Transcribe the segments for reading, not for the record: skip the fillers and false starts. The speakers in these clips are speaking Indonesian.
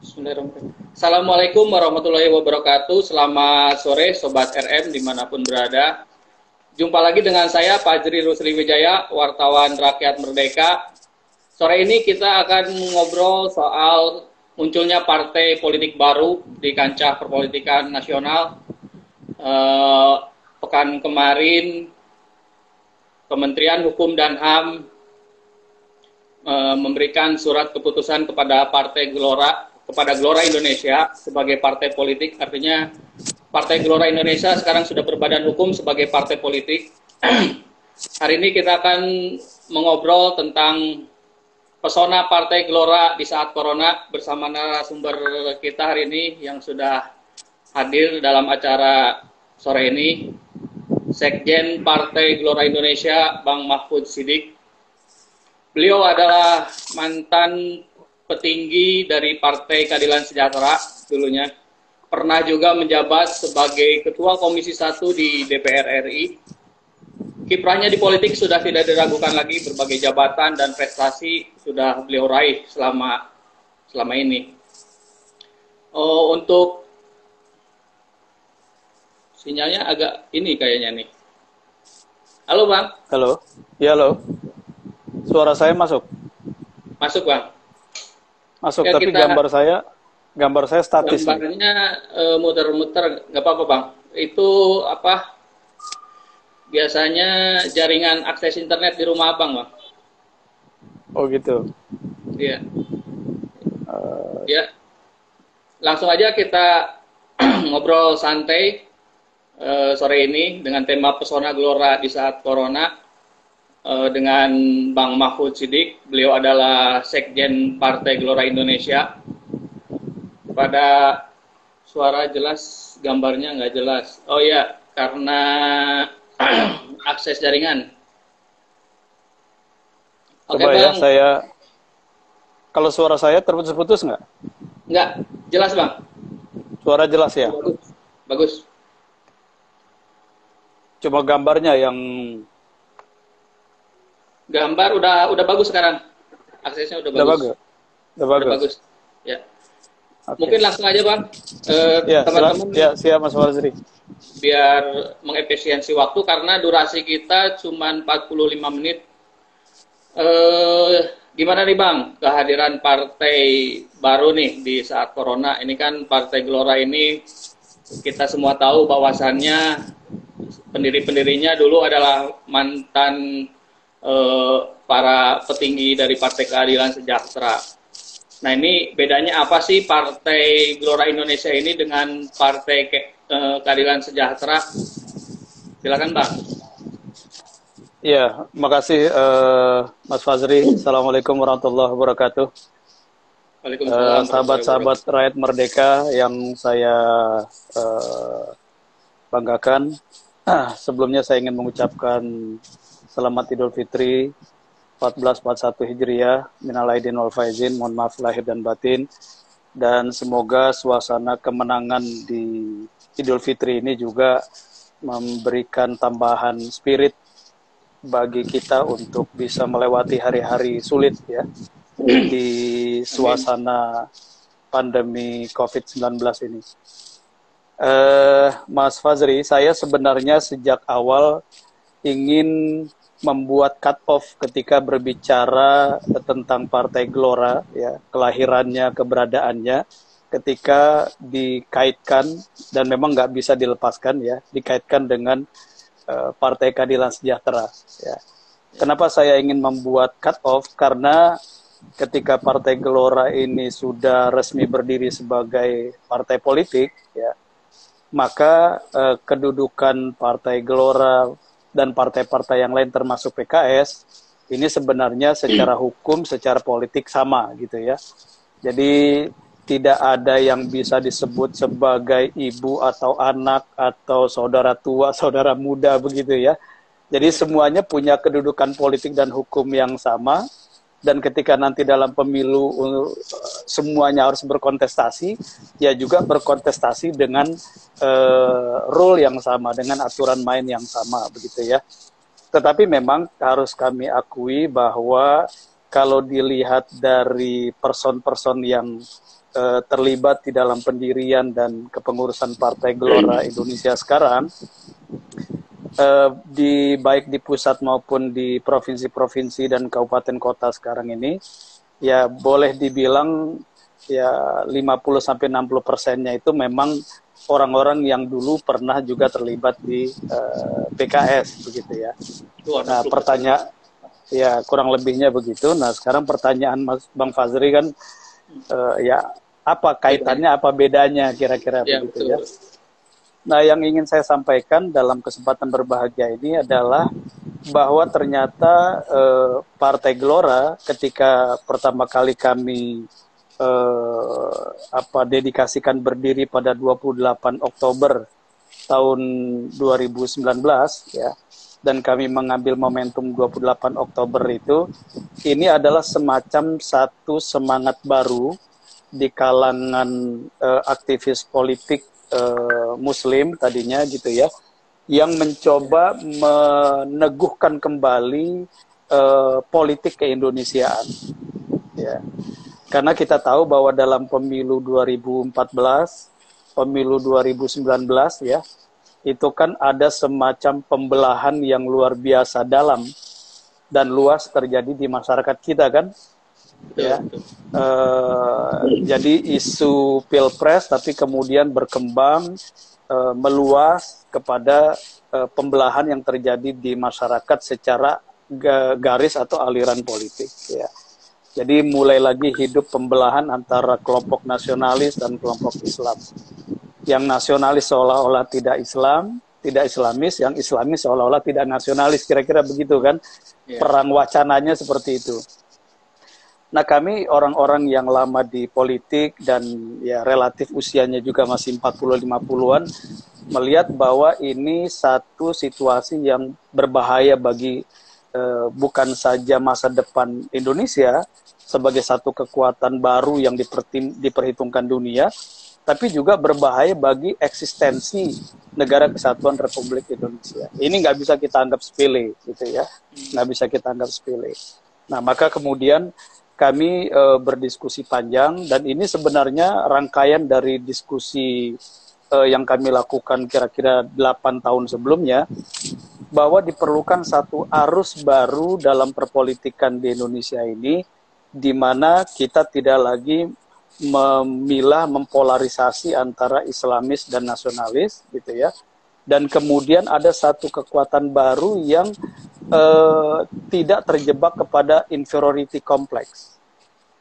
Bismillahirrahmanirrahim. Assalamualaikum warahmatullahi wabarakatuh. Selamat sore Sobat RM dimanapun berada. Jumpa lagi dengan saya Fajri Rusli Wijaya, wartawan Rakyat Merdeka. Sore ini kita akan ngobrol soal munculnya partai politik baru di kancah perpolitikan nasional. Pekan kemarin Kementerian Hukum dan HAM memberikan surat keputusan kepada kepada Gelora Indonesia sebagai partai politik. Artinya Partai Gelora Indonesia sekarang sudah berbadan hukum sebagai partai politik. Hari ini kita akan mengobrol tentang pesona Partai Gelora di saat Corona bersama narasumber kita hari ini yang sudah hadir dalam acara sore ini, Sekjen Partai Gelora Indonesia, Bang Mahfud Siddiq. Beliau adalah mantan petinggi dari Partai Keadilan Sejahtera dulunya. Pernah juga menjabat sebagai Ketua Komisi 1 di DPR RI. Kiprahnya di politik sudah tidak diragukan lagi, berbagai jabatan dan prestasi sudah beliau raih selama ini. Untuk sinyalnya agak ini kayaknya nih. Halo Bang. Halo. Ya, halo. Suara saya masuk? Masuk Bang. Masuk, ya, tapi gambar saya statis. Gambarnya muter-muter, nggak apa-apa Bang. Itu apa? Biasanya jaringan akses internet di rumah Abang Bang. Oh gitu. Iya. Ya. Langsung aja kita ngobrol santai sore ini dengan tema pesona Gelora di saat Corona dengan Bang Mahfud Siddiq. Beliau adalah Sekjen Partai Gelora Indonesia. Pada suara jelas, gambarnya nggak jelas. Oh ya, karena akses jaringan. Coba Oke, ya, Bang. kalau suara saya terputus-putus nggak? Nggak, jelas Bang. Suara jelas ya? Bagus. Bagus. Cuma gambarnya yang... Gambar udah bagus sekarang. Aksesnya udah bagus. Udah bagus. Ya. Okay. Mungkin langsung aja Bang. Ya, Teman-teman. Ya, siap Mas Fazri. Biar mengefisiensi waktu karena durasi kita cuma 45 menit. Gimana nih Bang kehadiran partai baru nih di saat Corona? Ini kan Partai Gelora ini kita semua tahu bahwasannya pendiri-pendirinya dulu adalah mantan para petinggi dari Partai Keadilan Sejahtera. Nah, ini bedanya apa sih Partai Gelora Indonesia ini dengan Partai Keadilan Sejahtera? Silakan Bang. Ya, makasih Mas Fazri. Assalamualaikum warahmatullahi wabarakatuh. Waalaikumsalam. Sahabat-sahabat rakyat merdeka yang saya banggakan. Sebelumnya saya ingin mengucapkan Selamat Idul Fitri 1441 Hijriah, minal aidin wal faizin, mohon maaf lahir dan batin, dan semoga suasana kemenangan di Idul Fitri ini juga memberikan tambahan spirit bagi kita untuk bisa melewati hari-hari sulit ya di suasana pandemi COVID-19 ini. Mas Fazri, saya sebenarnya sejak awal ingin membuat cut off ketika berbicara tentang Partai Gelora, ya, kelahirannya, keberadaannya, ketika dikaitkan dan memang nggak bisa dilepaskan, ya, dikaitkan dengan Partai Keadilan Sejahtera. Ya. Kenapa saya ingin membuat cut off? Karena ketika Partai Gelora ini sudah resmi berdiri sebagai partai politik, ya, maka kedudukan Partai Gelora dan partai-partai yang lain termasuk PKS ini sebenarnya secara hukum, secara politik sama gitu ya. Jadi tidak ada yang bisa disebut sebagai ibu atau anak atau saudara tua, saudara muda begitu ya. Jadi semuanya punya kedudukan politik dan hukum yang sama, dan ketika nanti dalam pemilu semuanya harus berkontestasi, ya juga berkontestasi dengan rule yang sama, dengan aturan main yang sama begitu ya. Tetapi memang harus kami akui bahwa kalau dilihat dari person-person yang terlibat di dalam pendirian dan kepengurusan Partai Gelora Indonesia sekarang, baik di pusat maupun di provinsi-provinsi dan kabupaten kota sekarang ini, ya boleh dibilang ya 50-60%-nya itu memang orang-orang yang dulu pernah juga terlibat di PKS begitu ya. Nah, pertanyaan ya kurang lebihnya begitu. Nah, sekarang pertanyaan Bang Fazri kan ya apa kaitannya, apa bedanya kira-kira ya, begitu betul. ya. Nah, yang ingin saya sampaikan dalam kesempatan berbahagia ini adalah bahwa ternyata Partai Gelora ketika pertama kali kami dedikasikan berdiri pada 28 Oktober tahun 2019 ya, dan kami mengambil momentum 28 Oktober itu, ini adalah semacam satu semangat baru di kalangan aktivis politik Muslim tadinya gitu ya, yang mencoba meneguhkan kembali politik keindonesiaan ya. Karena kita tahu bahwa dalam pemilu 2014, pemilu 2019 ya, itu kan ada semacam pembelahan yang luar biasa dalam dan luas terjadi di masyarakat kita kan. Ya, jadi isu pilpres tapi kemudian berkembang meluas kepada pembelahan yang terjadi di masyarakat secara garis atau aliran politik ya. Jadi mulai lagi hidup pembelahan antara kelompok nasionalis dan kelompok Islam. Yang nasionalis seolah-olah tidak Islam, tidak Islamis, yang Islamis seolah-olah tidak nasionalis, kira-kira begitu kan. Perang wacananya seperti itu. Nah, kami orang-orang yang lama di politik dan ya relatif usianya juga masih 40-50-an, melihat bahwa ini satu situasi yang berbahaya bagi bukan saja masa depan Indonesia sebagai satu kekuatan baru yang diperhitungkan dunia, tapi juga berbahaya bagi eksistensi Negara Kesatuan Republik Indonesia. Ini nggak bisa kita anggap sepele, gitu ya, nggak bisa kita anggap sepele. Nah, maka kemudian kami berdiskusi panjang, dan ini sebenarnya rangkaian dari diskusi yang kami lakukan kira-kira 8 tahun sebelumnya, bahwa diperlukan satu arus baru dalam perpolitikan di Indonesia ini, di mana kita tidak lagi memilah, mempolarisasi antara Islamis dan nasionalis, gitu ya. Dan kemudian ada satu kekuatan baru yang tidak terjebak kepada inferiority complex.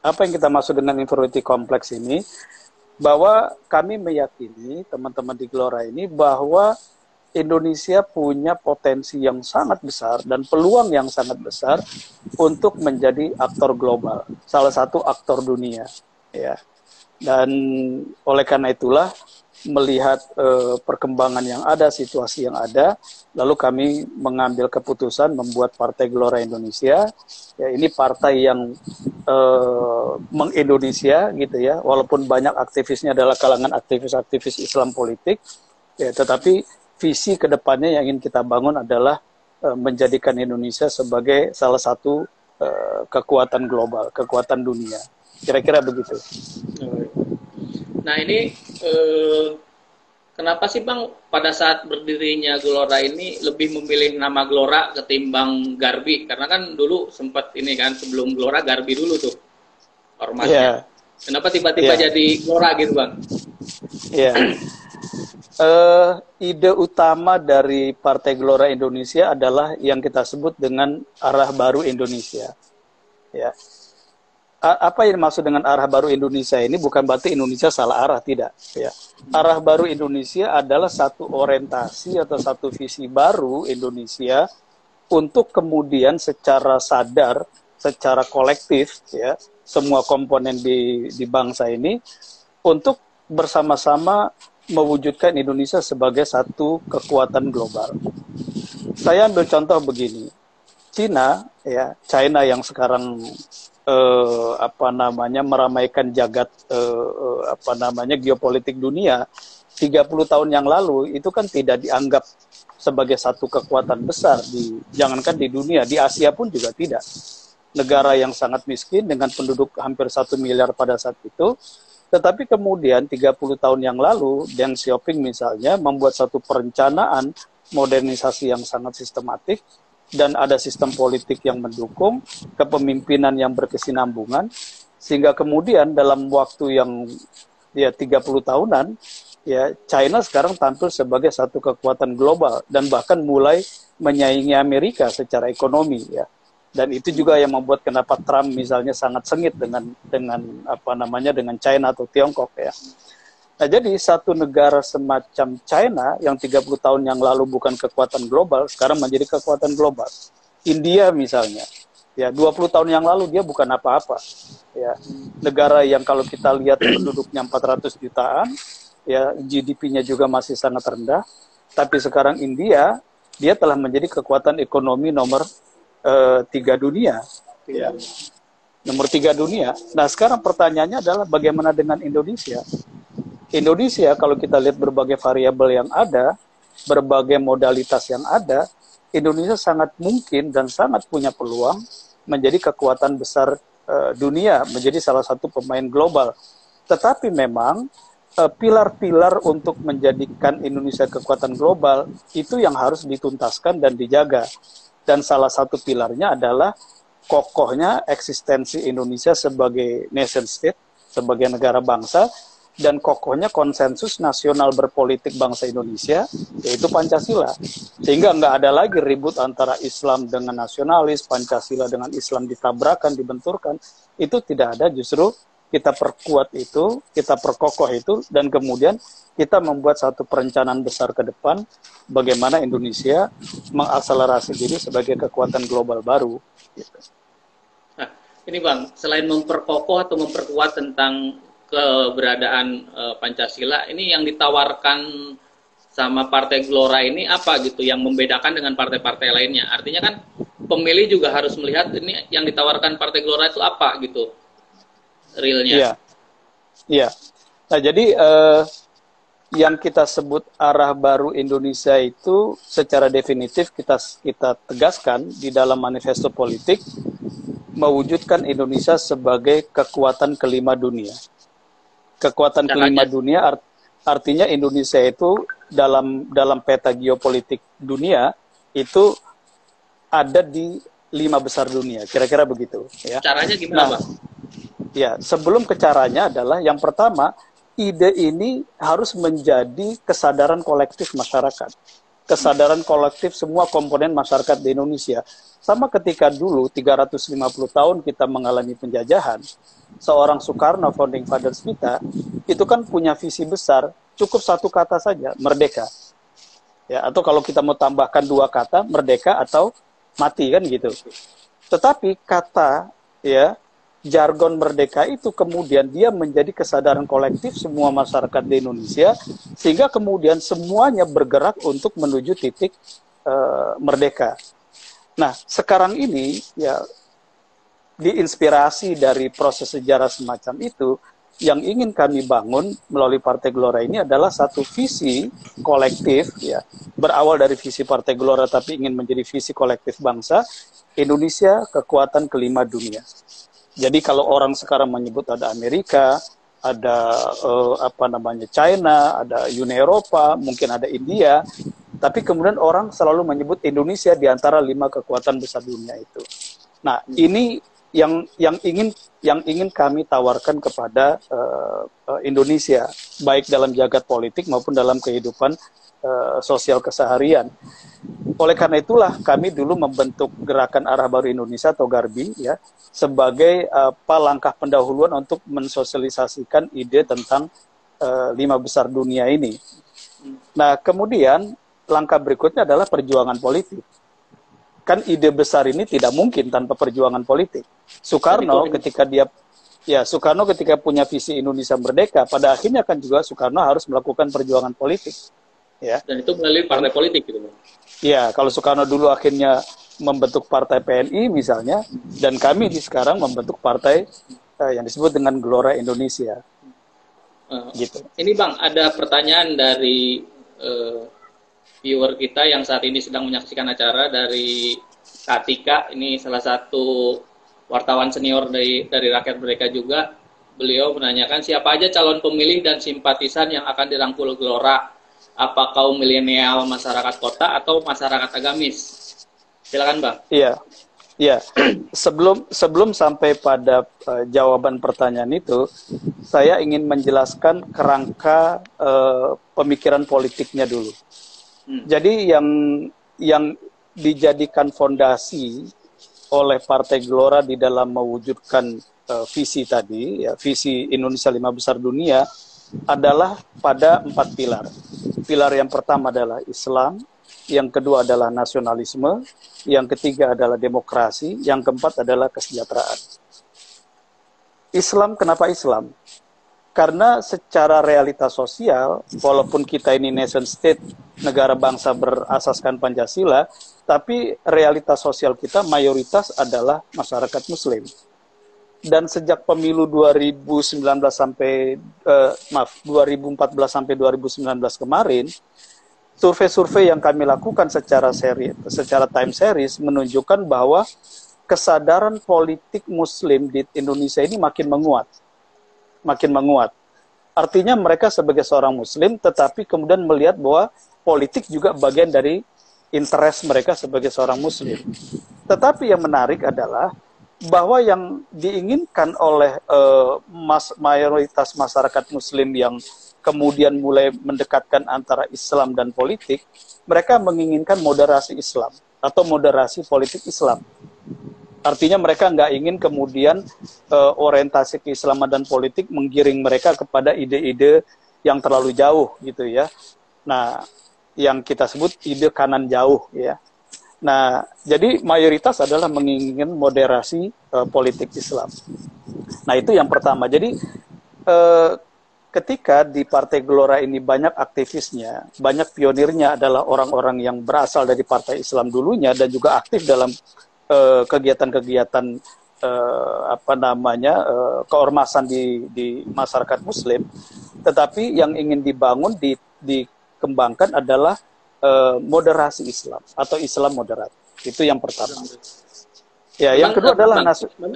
Apa yang kita maksud dengan inferiority complex ini? Bahwa kami meyakini, teman-teman di Gelora ini, bahwa Indonesia punya potensi yang sangat besar dan peluang yang sangat besar untuk menjadi aktor global, salah satu aktor dunia, ya. Dan oleh karena itulah, melihat perkembangan yang ada, situasi yang ada, lalu kami mengambil keputusan membuat Partai Gelora Indonesia. Ya, ini partai yang meng-Indonesia gitu ya, walaupun banyak aktivisnya adalah kalangan aktivis-aktivis Islam politik, ya, tetapi visi kedepannya yang ingin kita bangun adalah menjadikan Indonesia sebagai salah satu kekuatan global, kekuatan dunia. Kira-kira begitu. Nah, ini kenapa sih Bang pada saat berdirinya Gelora ini lebih memilih nama Gelora ketimbang Garbi? Karena kan dulu sempat ini kan, sebelum Gelora Garbi dulu tuh ormasnya. Kenapa tiba-tiba jadi Gelora gitu Bang? Ide utama dari Partai Gelora Indonesia adalah yang kita sebut dengan arah baru Indonesia. Ya. Apa yang dimaksud dengan arah baru Indonesia ini bukan berarti Indonesia salah arah, tidak. Ya. Arah baru Indonesia adalah satu orientasi atau satu visi baru Indonesia untuk kemudian secara sadar, secara kolektif, ya, semua komponen di bangsa ini untuk bersama-sama mewujudkan Indonesia sebagai satu kekuatan global. Saya ambil contoh begini, China yang sekarang meramaikan jagat geopolitik dunia, 30 tahun yang lalu itu kan tidak dianggap sebagai satu kekuatan besar, jangankan di dunia, di Asia pun juga tidak. Negara yang sangat miskin dengan penduduk hampir 1 miliar pada saat itu, Tetapi kemudian 30 tahun yang lalu, Deng Xiaoping misalnya membuat satu perencanaan modernisasi yang sangat sistematik, dan ada sistem politik yang mendukung, kepemimpinan yang berkesinambungan, sehingga kemudian dalam waktu yang ya 30 tahunan, ya China sekarang tampil sebagai satu kekuatan global dan bahkan mulai menyaingi Amerika secara ekonomi, ya. Dan itu juga yang membuat kenapa Trump misalnya sangat sengit dengan apa namanya, dengan China atau Tiongkok, ya. Nah, jadi satu negara semacam China yang 30 tahun yang lalu bukan kekuatan global, sekarang menjadi kekuatan global. India misalnya, ya 20 tahun yang lalu dia bukan apa-apa. Ya, negara yang kalau kita lihat penduduknya 400 jutaan, ya GDP-nya juga masih sangat rendah, tapi sekarang India dia telah menjadi kekuatan ekonomi nomor 3 dunia. Ya. Nomor 3 dunia. Nah, sekarang pertanyaannya adalah bagaimana dengan Indonesia? Indonesia, kalau kita lihat berbagai variabel yang ada, berbagai modalitas yang ada, Indonesia sangat mungkin dan sangat punya peluang menjadi kekuatan besar dunia, menjadi salah satu pemain global. Tetapi memang pilar-pilar untuk menjadikan Indonesia kekuatan global itu yang harus dituntaskan dan dijaga. Dan salah satu pilarnya adalah kokohnya eksistensi Indonesia sebagai nation state, sebagai negara bangsa, dan kokohnya konsensus nasional berpolitik bangsa Indonesia, yaitu Pancasila. Sehingga nggak ada lagi ribut antara Islam dengan nasionalis, Pancasila dengan Islam ditabrakan, dibenturkan. Itu tidak ada, justru kita perkuat itu, kita perkokoh itu, dan kemudian kita membuat satu perencanaan besar ke depan, bagaimana Indonesia mengakselerasi diri sebagai kekuatan global baru. Gitu. Nah, ini Bang, selain memperkokoh atau memperkuat tentang keberadaan Pancasila, ini yang ditawarkan sama Partai Gelora ini apa gitu, yang membedakan dengan partai-partai lainnya? Artinya kan pemilih juga harus melihat ini yang ditawarkan Partai Gelora itu apa gitu, realnya. Iya, iya. Nah, jadi yang kita sebut arah baru Indonesia itu secara definitif kita tegaskan di dalam manifesto politik, mewujudkan Indonesia sebagai kekuatan kelima dunia. Kekuatan kelima dunia artinya Indonesia itu dalam peta geopolitik dunia itu ada di 5 besar dunia, kira-kira begitu. Ya. Caranya gimana, Bang? Ya, sebelum ke caranya adalah yang pertama, ide ini harus menjadi kesadaran kolektif masyarakat. Kesadaran kolektif semua komponen masyarakat di Indonesia. Sama ketika dulu 350 tahun kita mengalami penjajahan, seorang Soekarno, founding fathers kita, itu kan punya visi besar, cukup satu kata saja, merdeka. Ya, atau kalau kita mau tambahkan 2 kata, merdeka atau mati, kan gitu. Tetapi kata, ya, jargon merdeka itu kemudian dia menjadi kesadaran kolektif semua masyarakat di Indonesia, sehingga kemudian semuanya bergerak untuk menuju titik merdeka. Nah, sekarang ini ya diinspirasi dari proses sejarah semacam itu, yang ingin kami bangun melalui Partai Gelora ini adalah satu visi kolektif, ya, berawal dari visi Partai Gelora tapi ingin menjadi visi kolektif bangsa, Indonesia kekuatan kelima dunia. Jadi kalau orang sekarang menyebut ada Amerika, ada China, ada Uni Eropa, mungkin ada India, tapi kemudian orang selalu menyebut Indonesia di antara 5 kekuatan besar dunia itu. Nah, ini yang ingin kami tawarkan kepada Indonesia, baik dalam jagat politik maupun dalam kehidupan sosial keseharian. Oleh karena itulah kami dulu membentuk Gerakan Arah Baru Indonesia atau GARBI, ya, sebagai langkah pendahuluan untuk mensosialisasikan ide tentang 5 besar dunia ini. Nah, kemudian langkah berikutnya adalah perjuangan politik. Kan ide besar ini tidak mungkin tanpa perjuangan politik. Soekarno ketika punya visi Indonesia merdeka, pada akhirnya kan juga Soekarno harus melakukan perjuangan politik. Ya. Dan itu melalui partai politik gitu, Bang. Ya, kalau Soekarno dulu akhirnya membentuk partai PNI misalnya, dan kami sekarang membentuk partai yang disebut dengan Gelora Indonesia. Gitu. Ini Bang, ada pertanyaan dari viewer kita yang saat ini sedang menyaksikan acara, dari Kak Tika. Ini salah satu wartawan senior dari Rakyat Merdeka juga. beliau menanyakan siapa aja calon pemilih dan simpatisan yang akan dirangkul Gelora, apa kaum milenial, masyarakat kota, atau masyarakat agamis? Silakan Bang. Iya, iya. Sebelum sampai pada jawaban pertanyaan itu, saya ingin menjelaskan kerangka pemikiran politiknya dulu. Jadi yang dijadikan fondasi oleh Partai Gelora di dalam mewujudkan visi tadi, ya, visi Indonesia 5 besar dunia, adalah pada 4 pilar. Pilar yang pertama adalah Islam, yang kedua adalah nasionalisme, yang ketiga adalah demokrasi, yang keempat adalah kesejahteraan. Islam, kenapa Islam? Karena secara realitas sosial, walaupun kita ini nation state, negara bangsa berasaskan Pancasila, tapi realitas sosial kita mayoritas adalah masyarakat Muslim. Dan sejak pemilu 2014 sampai 2019 kemarin, survei-survei yang kami lakukan secara time series menunjukkan bahwa kesadaran politik Muslim di Indonesia ini makin menguat. Artinya mereka sebagai seorang Muslim, tetapi kemudian melihat bahwa politik juga bagian dari interest mereka sebagai seorang Muslim. Tetapi yang menarik adalah bahwa yang diinginkan oleh mayoritas masyarakat Muslim yang kemudian mulai mendekatkan antara Islam dan politik, mereka menginginkan moderasi Islam atau moderasi politik Islam. Artinya mereka nggak ingin kemudian orientasi keislaman dan politik menggiring mereka kepada ide-ide yang terlalu jauh gitu ya. Nah, yang kita sebut ide kanan jauh ya. Nah, jadi mayoritas adalah menginginkan moderasi politik Islam. Nah, itu yang pertama. Jadi ketika di Partai Gelora ini banyak aktivisnya, banyak pionirnya adalah orang-orang yang berasal dari Partai Islam dulunya dan juga aktif dalam kegiatan-kegiatan keormasan di masyarakat Muslim, tetapi yang ingin dibangun dikembangkan adalah moderasi Islam atau Islam moderat. Itu yang pertama. Ya, yang kedua adalah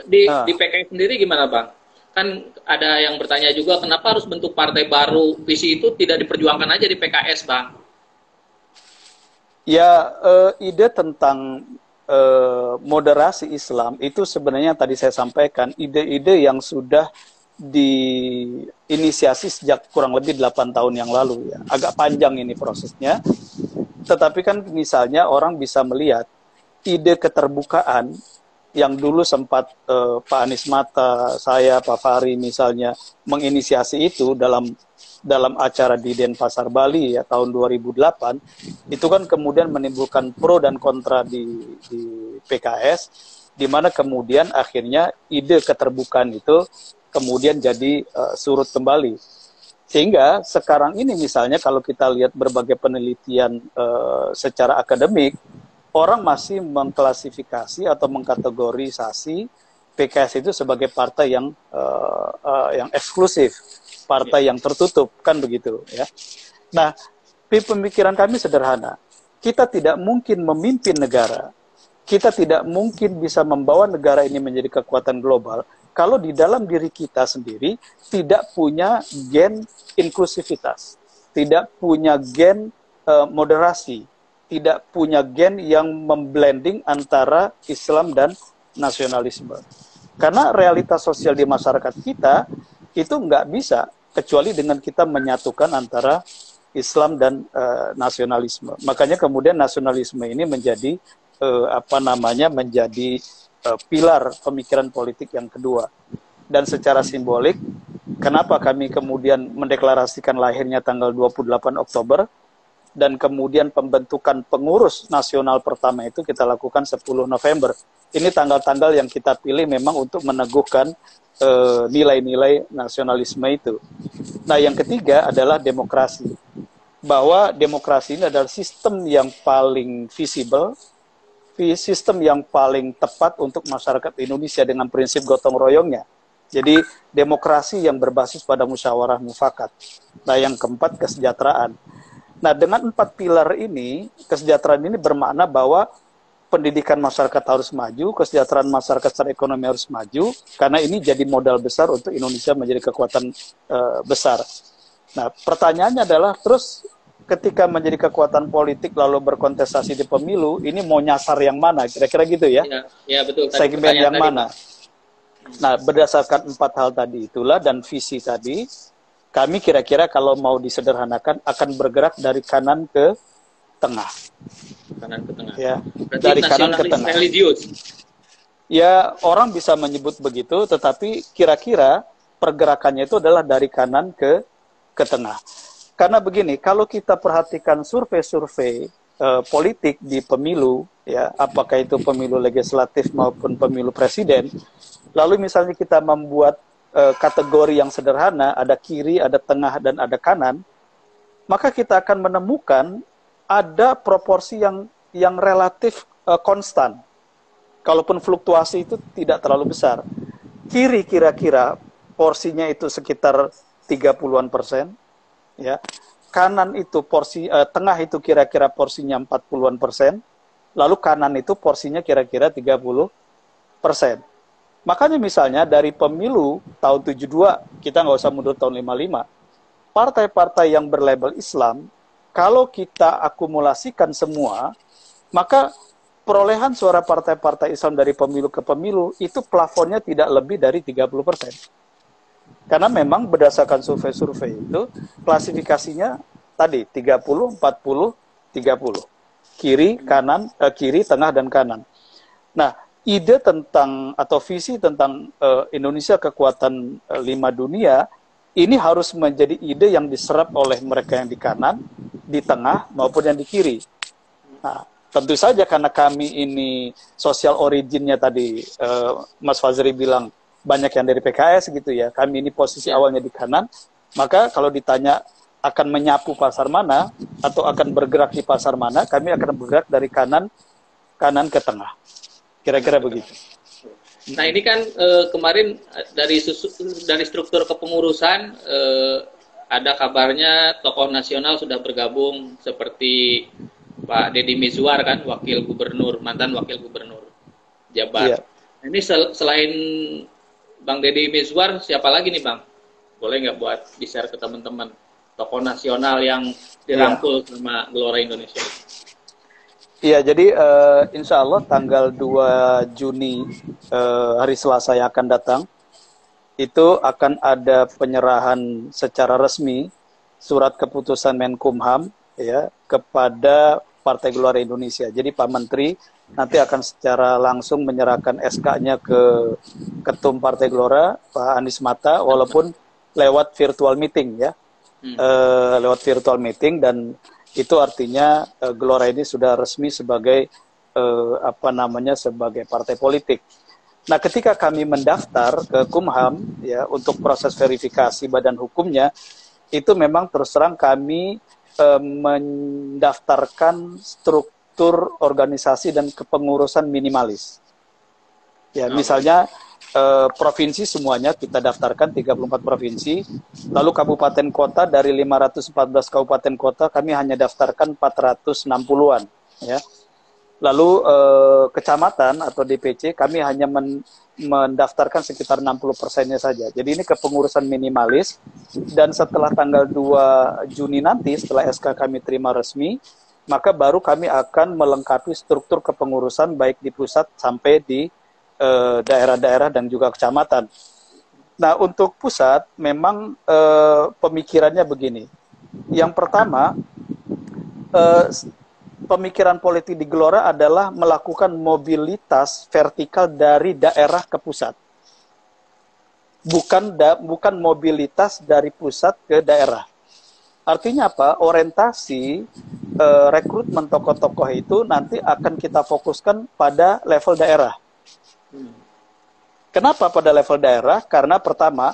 di PKS sendiri gimana Bang? Kan ada yang bertanya juga kenapa harus bentuk partai baru, visi itu tidak diperjuangkan aja di PKS Bang? Ya, ide tentang moderasi Islam itu sebenarnya tadi saya sampaikan ide-ide yang sudah diinisiasi sejak kurang lebih 8 tahun yang lalu ya. Agak panjang ini prosesnya. Tetapi kan misalnya orang bisa melihat ide keterbukaan yang dulu sempat Pak Anies Mata, saya, Pak Fahri misalnya menginisiasi itu dalam acara di Denpasar Bali ya tahun 2008, itu kan kemudian menimbulkan pro dan kontra di PKS, di mana kemudian akhirnya ide keterbukaan itu kemudian jadi surut kembali. Sehingga sekarang ini misalnya kalau kita lihat berbagai penelitian secara akademik, orang masih mengklasifikasi atau mengkategorisasi PKS itu sebagai partai yang eksklusif, partai yang tertutup, kan begitu ya. Nah, pemikiran kami sederhana. Kita tidak mungkin memimpin negara, kita tidak mungkin bisa membawa negara ini menjadi kekuatan global kalau di dalam diri kita sendiri tidak punya gen inklusivitas, tidak punya gen moderasi, tidak punya gen yang memblending antara Islam dan nasionalisme. Karena realitas sosial di masyarakat kita itu nggak bisa kecuali dengan kita menyatukan antara Islam dan nasionalisme. Makanya kemudian nasionalisme ini menjadi menjadi pilar pemikiran politik yang kedua. Dan secara simbolik, kenapa kami kemudian mendeklarasikan lahirnya tanggal 28 Oktober dan kemudian pembentukan pengurus nasional pertama itu kita lakukan 10 November. Ini tanggal-tanggal yang kita pilih memang untuk meneguhkan nilai-nilai nasionalisme itu. Nah, yang ketiga adalah demokrasi. Bahwa demokrasi ini adalah sistem yang paling visible, sistem yang paling tepat untuk masyarakat Indonesia dengan prinsip gotong royongnya. Jadi demokrasi yang berbasis pada musyawarah mufakat. Nah, yang keempat kesejahteraan. Nah, dengan 4 pilar ini, kesejahteraan ini bermakna bahwa pendidikan masyarakat harus maju, kesejahteraan masyarakat secara ekonomi harus maju, karena ini jadi modal besar untuk Indonesia menjadi kekuatan besar. Nah, pertanyaannya adalah, terus ketika menjadi kekuatan politik lalu berkontestasi di pemilu, ini mau nyasar yang mana? Kira-kira gitu ya? Ya betul. Segmen yang mana? Nah, berdasarkan 4 hal tadi itulah dan visi tadi, kami kira-kira kalau mau disederhanakan akan bergerak dari kanan ke tengah. Kanan ke tengah. Ya, berarti dari kanan ke tengah. Religius. Ya, orang bisa menyebut begitu, tetapi kira-kira pergerakannya itu adalah dari kanan ke tengah. Karena begini, kalau kita perhatikan survei-survei politik di pemilu, ya, apakah itu pemilu legislatif maupun pemilu presiden, lalu misalnya kita membuat kategori yang sederhana, ada kiri, ada tengah, dan ada kanan, maka kita akan menemukan ada proporsi yang relatif konstan. Kalaupun fluktuasi itu tidak terlalu besar. Kiri kira-kira porsinya itu sekitar 30-an%, ya. Kanan itu tengah itu kira-kira porsinya 40-an%, lalu kanan itu porsinya kira-kira 30%. Makanya misalnya dari pemilu tahun 72, kita nggak usah mundur tahun 55, partai-partai yang berlabel Islam, kalau kita akumulasikan semua, maka perolehan suara partai-partai Islam dari pemilu ke pemilu itu plafonnya tidak lebih dari 30%. Karena memang berdasarkan survei-survei itu, klasifikasinya tadi 30, 40, 30. Kiri, kanan, kiri, tengah, dan kanan. Nah, ide tentang atau visi tentang Indonesia kekuatan 5 dunia, ini harus menjadi ide yang diserap oleh mereka yang di kanan, di tengah, maupun yang di kiri. Nah, tentu saja karena kami ini social originnya tadi, Mas Fazri bilang, banyak yang dari PKS gitu ya, kami ini posisi awalnya di kanan, maka kalau ditanya akan menyapu pasar mana, atau akan bergerak di pasar mana, kami akan bergerak dari kanan ke tengah. Kira-kira begitu. Nah ini kan kemarin dari struktur kepengurusan ada kabarnya tokoh nasional sudah bergabung seperti Pak Deddy Mizwar kan, mantan wakil gubernur Jabar. Iya. Ini selain Bang Deddy Mizwar, siapa lagi nih Bang? Boleh nggak buat di-share ke teman-teman tokoh nasional yang dirangkul sama Gelora Indonesia? Iya, jadi insya Allah tanggal 2 Juni hari Selasa yang akan datang, itu akan ada penyerahan secara resmi surat keputusan Menkumham ya kepada Partai Gelora Indonesia. Jadi Pak Menteri nanti akan secara langsung menyerahkan SK-nya ke Ketum Partai Gelora, Pak Anies Mata, walaupun lewat virtual meeting ya, lewat virtual meeting, dan itu artinya Gelora ini sudah resmi sebagai sebagai partai politik. Nah, ketika kami mendaftar ke Kumham ya untuk proses verifikasi badan hukumnya, itu memang terus terang kami mendaftarkan struktur organisasi dan kepengurusan minimalis. Ya, misalnya provinsi semuanya kita daftarkan 34 provinsi, lalu kabupaten kota dari 514 kabupaten kota kami hanya daftarkan 460-an ya. Lalu kecamatan atau DPC kami hanya mendaftarkan sekitar 60%-nya saja. Jadi ini kepengurusan minimalis, dan setelah tanggal 2 Juni nanti setelah SK kami terima resmi, maka baru kami akan melengkapi struktur kepengurusan baik di pusat sampai di daerah-daerah dan juga kecamatan. Nah, untuk pusat memang pemikirannya begini. Yang pertama, pemikiran politik di Gelora adalah melakukan mobilitas vertikal dari daerah ke pusat. Bukan mobilitas dari pusat ke daerah. Artinya apa? Orientasi rekrutmen tokoh-tokoh itu nanti akan kita fokuskan pada level daerah. Kenapa pada level daerah? Karena pertama,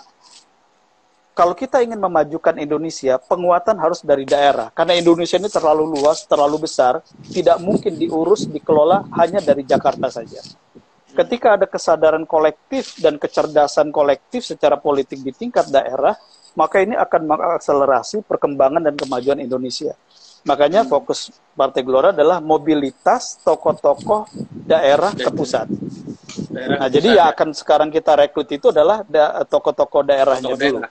kalau kita ingin memajukan Indonesia, penguatan harus dari daerah. Karena Indonesia ini terlalu luas, terlalu besar, tidak mungkin diurus, dikelola hanya dari Jakarta saja. Ketika ada kesadaran kolektif dan kecerdasan kolektif secara politik di tingkat daerah, maka ini akan mengakselerasi perkembangan dan kemajuan Indonesia. Makanya fokus Partai Gelora adalah mobilitas tokoh-tokoh daerah ke pusat. Nah, jadi ya akan sekarang kita rekrut itu adalah tokoh-tokoh daerahnya dulu.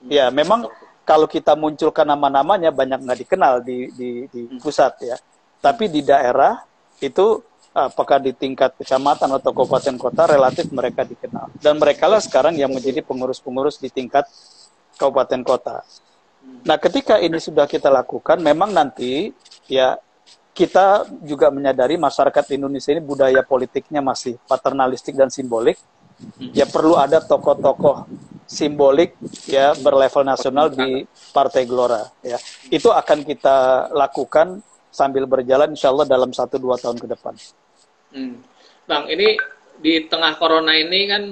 Ya, memang kalau kita munculkan nama-namanya banyak nggak dikenal di pusat ya. Tapi di daerah itu apakah di tingkat kecamatan atau kabupaten kota relatif mereka dikenal. Dan mereka lah sekarang yang menjadi pengurus-pengurus di tingkat kabupaten kota. Nah, ketika ini sudah kita lakukan, memang nanti ya kita juga menyadari masyarakat Indonesia ini budaya politiknya masih paternalistik dan simbolik. Ya perlu ada tokoh-tokoh simbolik ya berlevel nasional di Partai Gelora ya. Itu akan kita lakukan sambil berjalan insya Allah dalam 1-2 tahun ke depan. Bang, ini di tengah corona ini kan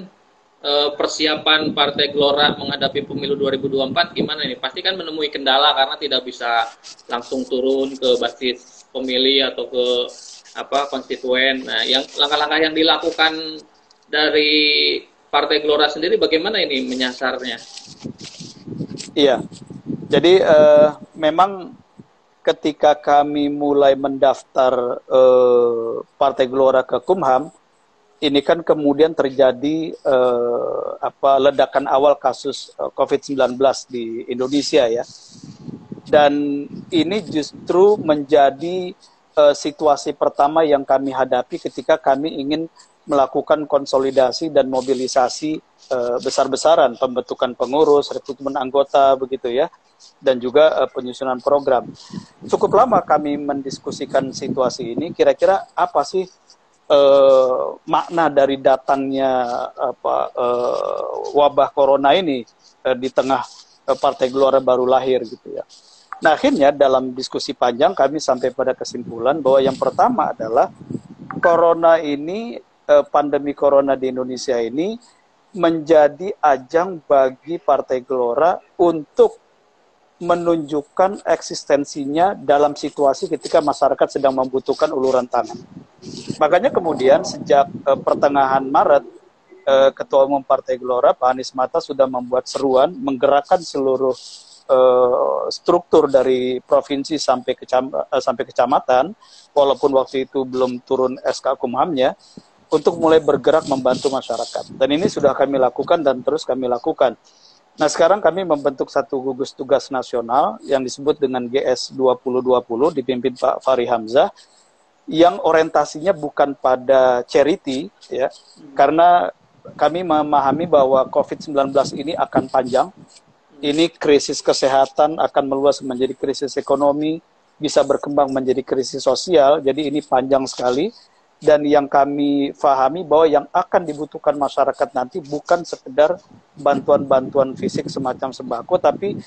persiapan Partai Gelora menghadapi pemilu 2024 gimana nih? Pasti kan menemui kendala karena tidak bisa langsung turun ke basis pemilih atau ke konstituen. Nah, yang langkah-langkah yang dilakukan dari Partai Gelora sendiri bagaimana ini menyasarnya? Iya, jadi memang ketika kami mulai mendaftar Partai Gelora ke Kumham, ini kan kemudian terjadi ledakan awal kasus COVID-19 di Indonesia ya. Dan ini justru menjadi situasi pertama yang kami hadapi ketika kami ingin melakukan konsolidasi dan mobilisasi besar-besaran, pembentukan pengurus, rekrutmen anggota begitu ya, dan juga penyusunan program. Cukup lama kami mendiskusikan situasi ini, kira-kira apa sih makna dari datangnya wabah corona ini di tengah Partai Gelora baru lahir gitu ya. Nah, akhirnya dalam diskusi panjang kami sampai pada kesimpulan bahwa yang pertama adalah corona ini, pandemi corona di Indonesia ini menjadi ajang bagi Partai Gelora untuk menunjukkan eksistensinya dalam situasi ketika masyarakat sedang membutuhkan uluran tangan. Makanya kemudian sejak pertengahan Maret, Ketua Umum Partai Gelora, Pak Anies Mata, sudah membuat seruan menggerakkan seluruh struktur dari provinsi sampai kecamatan, walaupun waktu itu belum turun SK Kumhamnya, untuk mulai bergerak membantu masyarakat. Dan ini sudah kami lakukan dan terus kami lakukan. Nah, sekarang kami membentuk satu gugus tugas nasional yang disebut dengan GS 2020 dipimpin Pak Fahri Hamzah, yang orientasinya bukan pada charity ya, karena kami memahami bahwa COVID-19 ini akan panjang. Ini krisis kesehatan akan meluas menjadi krisis ekonomi, bisa berkembang menjadi krisis sosial, jadi ini panjang sekali. Dan yang kami pahami bahwa yang akan dibutuhkan masyarakat nanti bukan sekedar bantuan-bantuan fisik semacam sembako, tapi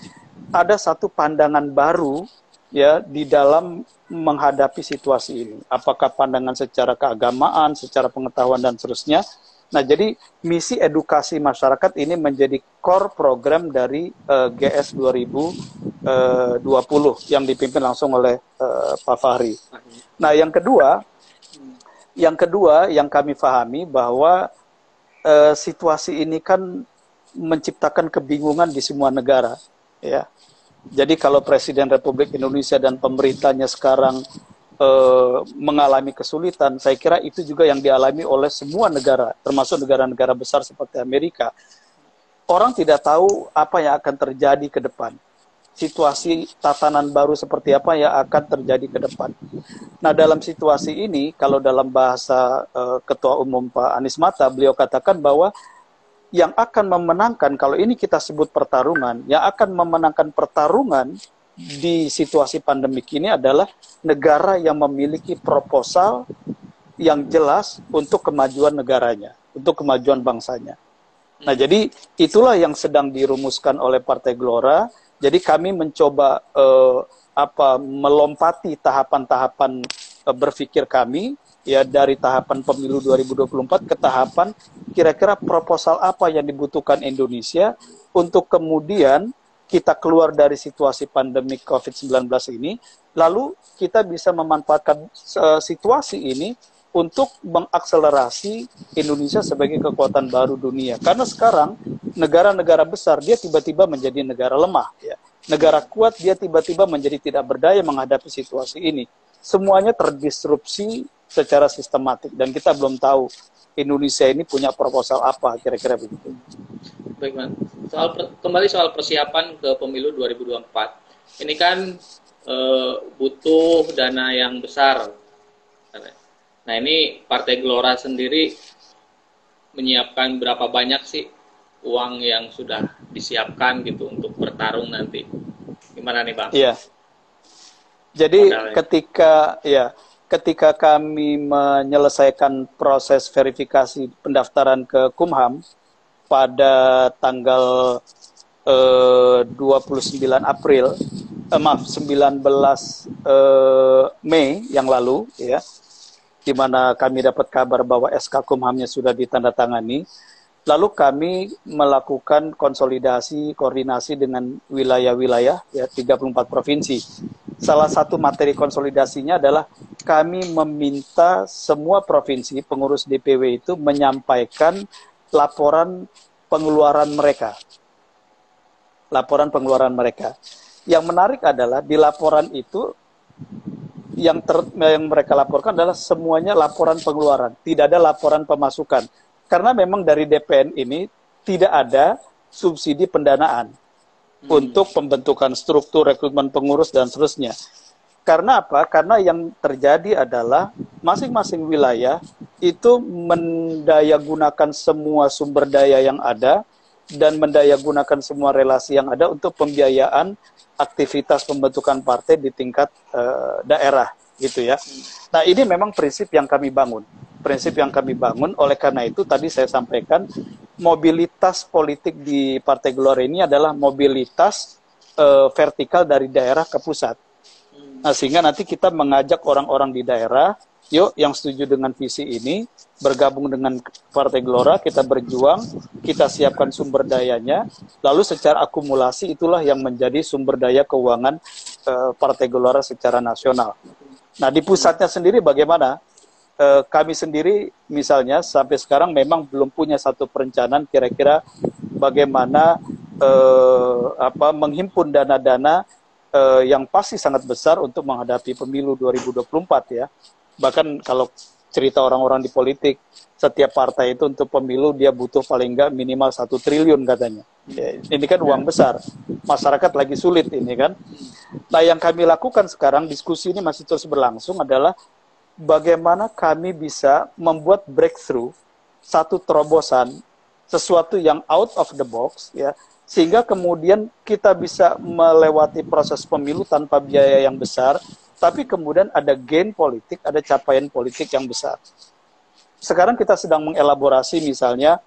ada satu pandangan baru ya di dalam menghadapi situasi ini. Apakah pandangan secara keagamaan, secara pengetahuan dan seterusnya. Nah, jadi misi edukasi masyarakat ini menjadi core program dari GS 2020 yang dipimpin langsung oleh Pak Fahri. Nah, yang kedua yang kami pahami bahwa situasi ini kan menciptakan kebingungan di semua negara ya. Jadi kalau Presiden Republik Indonesia dan pemerintahnya sekarang mengalami kesulitan, saya kira itu juga yang dialami oleh semua negara, termasuk negara-negara besar seperti Amerika. Orang tidak tahu apa yang akan terjadi ke depan. Situasi tatanan baru seperti apa yang akan terjadi ke depan. Nah, dalam situasi ini, kalau dalam bahasa Ketua Umum Pak Anies Mata, beliau katakan bahwa yang akan memenangkan, kalau ini kita sebut pertarungan, yang akan memenangkan pertarungan di situasi pandemik ini adalah negara yang memiliki proposal yang jelas untuk kemajuan negaranya, untuk kemajuan bangsanya. Nah, jadi itulah yang sedang dirumuskan oleh Partai Gelora. Jadi kami mencoba melompati tahapan-tahapan berpikir kami ya, dari tahapan pemilu 2024 ke tahapan kira-kira proposal apa yang dibutuhkan Indonesia untuk kemudian kita keluar dari situasi pandemi COVID-19 ini, lalu kita bisa memanfaatkan situasi ini untuk mengakselerasi Indonesia sebagai kekuatan baru dunia. Karena sekarang negara-negara besar dia tiba-tiba menjadi negara lemah ya. Negara kuat dia tiba-tiba menjadi tidak berdaya menghadapi situasi ini. Semuanya terdisrupsi secara sistematik dan kita belum tahu Indonesia ini punya proposal apa kira-kira begitu. Baik, Bang. Kembali soal persiapan ke pemilu 2024. Ini kan butuh dana yang besar. Nah, ini Partai Gelora sendiri menyiapkan berapa banyak sih uang yang sudah disiapkan gitu untuk bertarung nanti? Gimana nih, Bang? Iya. Jadi modalnya? ketika kami menyelesaikan proses verifikasi pendaftaran ke Kumham pada tanggal 29 April, 19 Mei yang lalu, ya, di mana kami dapat kabar bahwa SK Kumhamnya sudah ditandatangani. Lalu kami melakukan konsolidasi, koordinasi dengan wilayah-wilayah, ya, 34 provinsi. Salah satu materi konsolidasinya adalah kami meminta semua provinsi, pengurus DPW itu menyampaikan laporan pengeluaran mereka. Laporan pengeluaran mereka. Yang menarik adalah di laporan itu, yang mereka laporkan adalah semuanya laporan pengeluaran. Tidak ada laporan pemasukan. Karena memang dari DPN ini tidak ada subsidi pendanaan untuk pembentukan struktur, rekrutmen pengurus, dan seterusnya. Karena apa? Karena yang terjadi adalah masing-masing wilayah itu mendayagunakan semua sumber daya yang ada dan mendayagunakan semua relasi yang ada untuk pembiayaan aktivitas pembentukan partai di tingkat daerah, gitu ya. Nah, ini memang prinsip yang kami bangun. Prinsip yang kami bangun, oleh karena itu tadi saya sampaikan mobilitas politik di Partai Gelora ini adalah mobilitas vertikal dari daerah ke pusat. Nah, sehingga nanti kita mengajak orang-orang di daerah, yuk yang setuju dengan visi ini, bergabung dengan Partai Gelora, kita berjuang, kita siapkan sumber dayanya, lalu secara akumulasi itulah yang menjadi sumber daya keuangan Partai Gelora secara nasional. Nah, di pusatnya sendiri bagaimana? Kami sendiri misalnya sampai sekarang memang belum punya satu perencanaan kira-kira bagaimana menghimpun dana-dana yang pasti sangat besar untuk menghadapi pemilu 2024, ya. Bahkan kalau cerita orang-orang di politik, setiap partai itu untuk pemilu dia butuh paling enggak minimal 1 triliun katanya. Ya, ini kan uang besar. Masyarakat lagi sulit ini kan. Nah, yang kami lakukan sekarang, diskusi ini masih terus berlangsung, adalah bagaimana kami bisa membuat breakthrough, satu terobosan, sesuatu yang out of the box, ya, sehingga kemudian kita bisa melewati proses pemilu tanpa biaya yang besar, tapi kemudian ada gain politik, ada capaian politik yang besar. Sekarang kita sedang mengelaborasi misalnya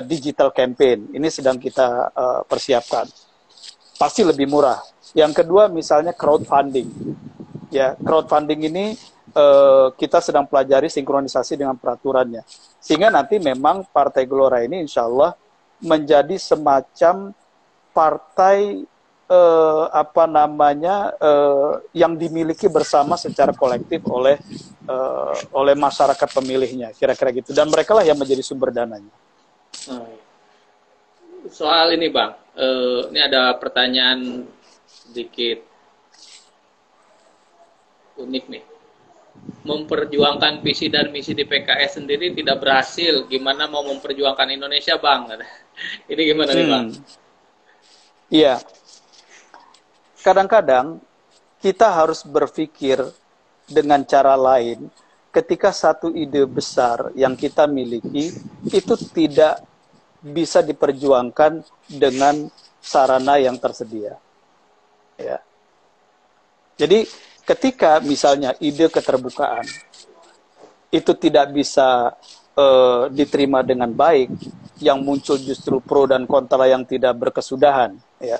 digital campaign, ini sedang kita persiapkan. Pasti lebih murah. Yang kedua misalnya crowdfunding. Ya, crowdfunding ini kita sedang pelajari sinkronisasi dengan peraturannya. Sehingga nanti memang Partai Gelora ini insya Allah menjadi semacam partai yang dimiliki bersama secara kolektif oleh masyarakat pemilihnya, kira-kira gitu. Dan mereka lah yang menjadi sumber dananya. Soal ini, Bang, ini ada pertanyaan sedikit unik nih. Memperjuangkan visi dan misi di PKS sendiri tidak berhasil, gimana mau memperjuangkan Indonesia, Bang? Ini gimana nih, Bang? Iya. Kadang-kadang kita harus berpikir dengan cara lain ketika satu ide besar yang kita miliki itu tidak bisa diperjuangkan dengan sarana yang tersedia. Ya. Jadi ketika misalnya ide keterbukaan itu tidak bisa diterima dengan baik, yang muncul justru pro dan kontra yang tidak berkesudahan, ya.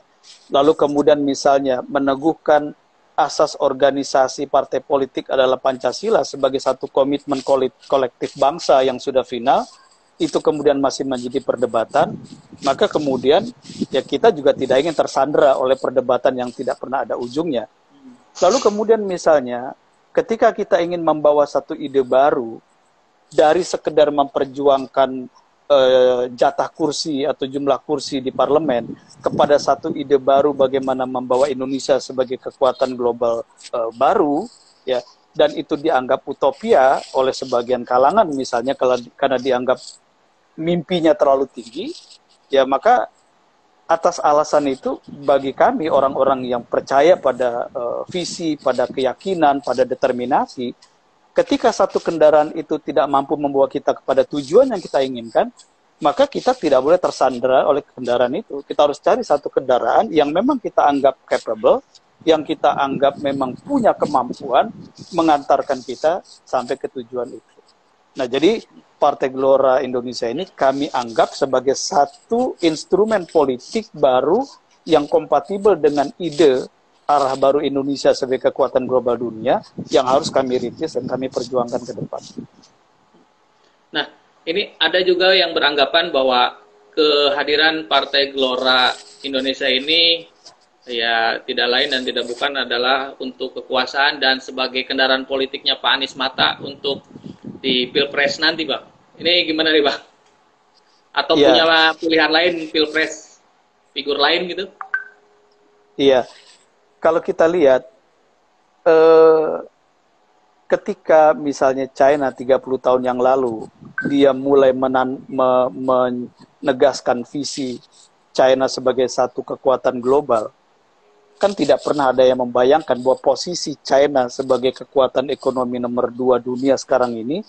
Lalu kemudian misalnya meneguhkan asas organisasi partai politik adalah Pancasila sebagai satu komitmen kolektif bangsa yang sudah final, itu kemudian masih menjadi perdebatan, maka kemudian ya kita juga tidak ingin tersandera oleh perdebatan yang tidak pernah ada ujungnya. Lalu kemudian misalnya ketika kita ingin membawa satu ide baru dari sekedar memperjuangkan jatah kursi atau jumlah kursi di parlemen kepada satu ide baru bagaimana membawa Indonesia sebagai kekuatan global baru, ya, dan itu dianggap utopia oleh sebagian kalangan misalnya karena dianggap mimpinya terlalu tinggi, ya maka atas alasan itu bagi kami orang-orang yang percaya pada visi, pada keyakinan, pada determinasi, ketika satu kendaraan itu tidak mampu membawa kita kepada tujuan yang kita inginkan, maka kita tidak boleh tersandera oleh kendaraan itu. Kita harus cari satu kendaraan yang memang kita anggap capable, yang kita anggap memang punya kemampuan mengantarkan kita sampai ke tujuan itu. Nah, jadi Partai Gelora Indonesia ini kami anggap sebagai satu instrumen politik baru yang kompatibel dengan ide arah baru Indonesia sebagai kekuatan global dunia yang harus kami rintis dan kami perjuangkan ke depan. Nah, ini ada juga yang beranggapan bahwa kehadiran Partai Gelora Indonesia ini ya tidak lain dan tidak bukan adalah untuk kekuasaan dan sebagai kendaraan politiknya Pak Anies Mata untuk di Pilpres nanti, Bang. Ini gimana nih, Bang? Atau punya pilihan lain Pilpres figur lain gitu? Iya. Kalau kita lihat, ketika misalnya China 30 tahun yang lalu, dia mulai menegaskan visi China sebagai satu kekuatan global, kan tidak pernah ada yang membayangkan bahwa posisi China sebagai kekuatan ekonomi nomor 2 dunia sekarang ini,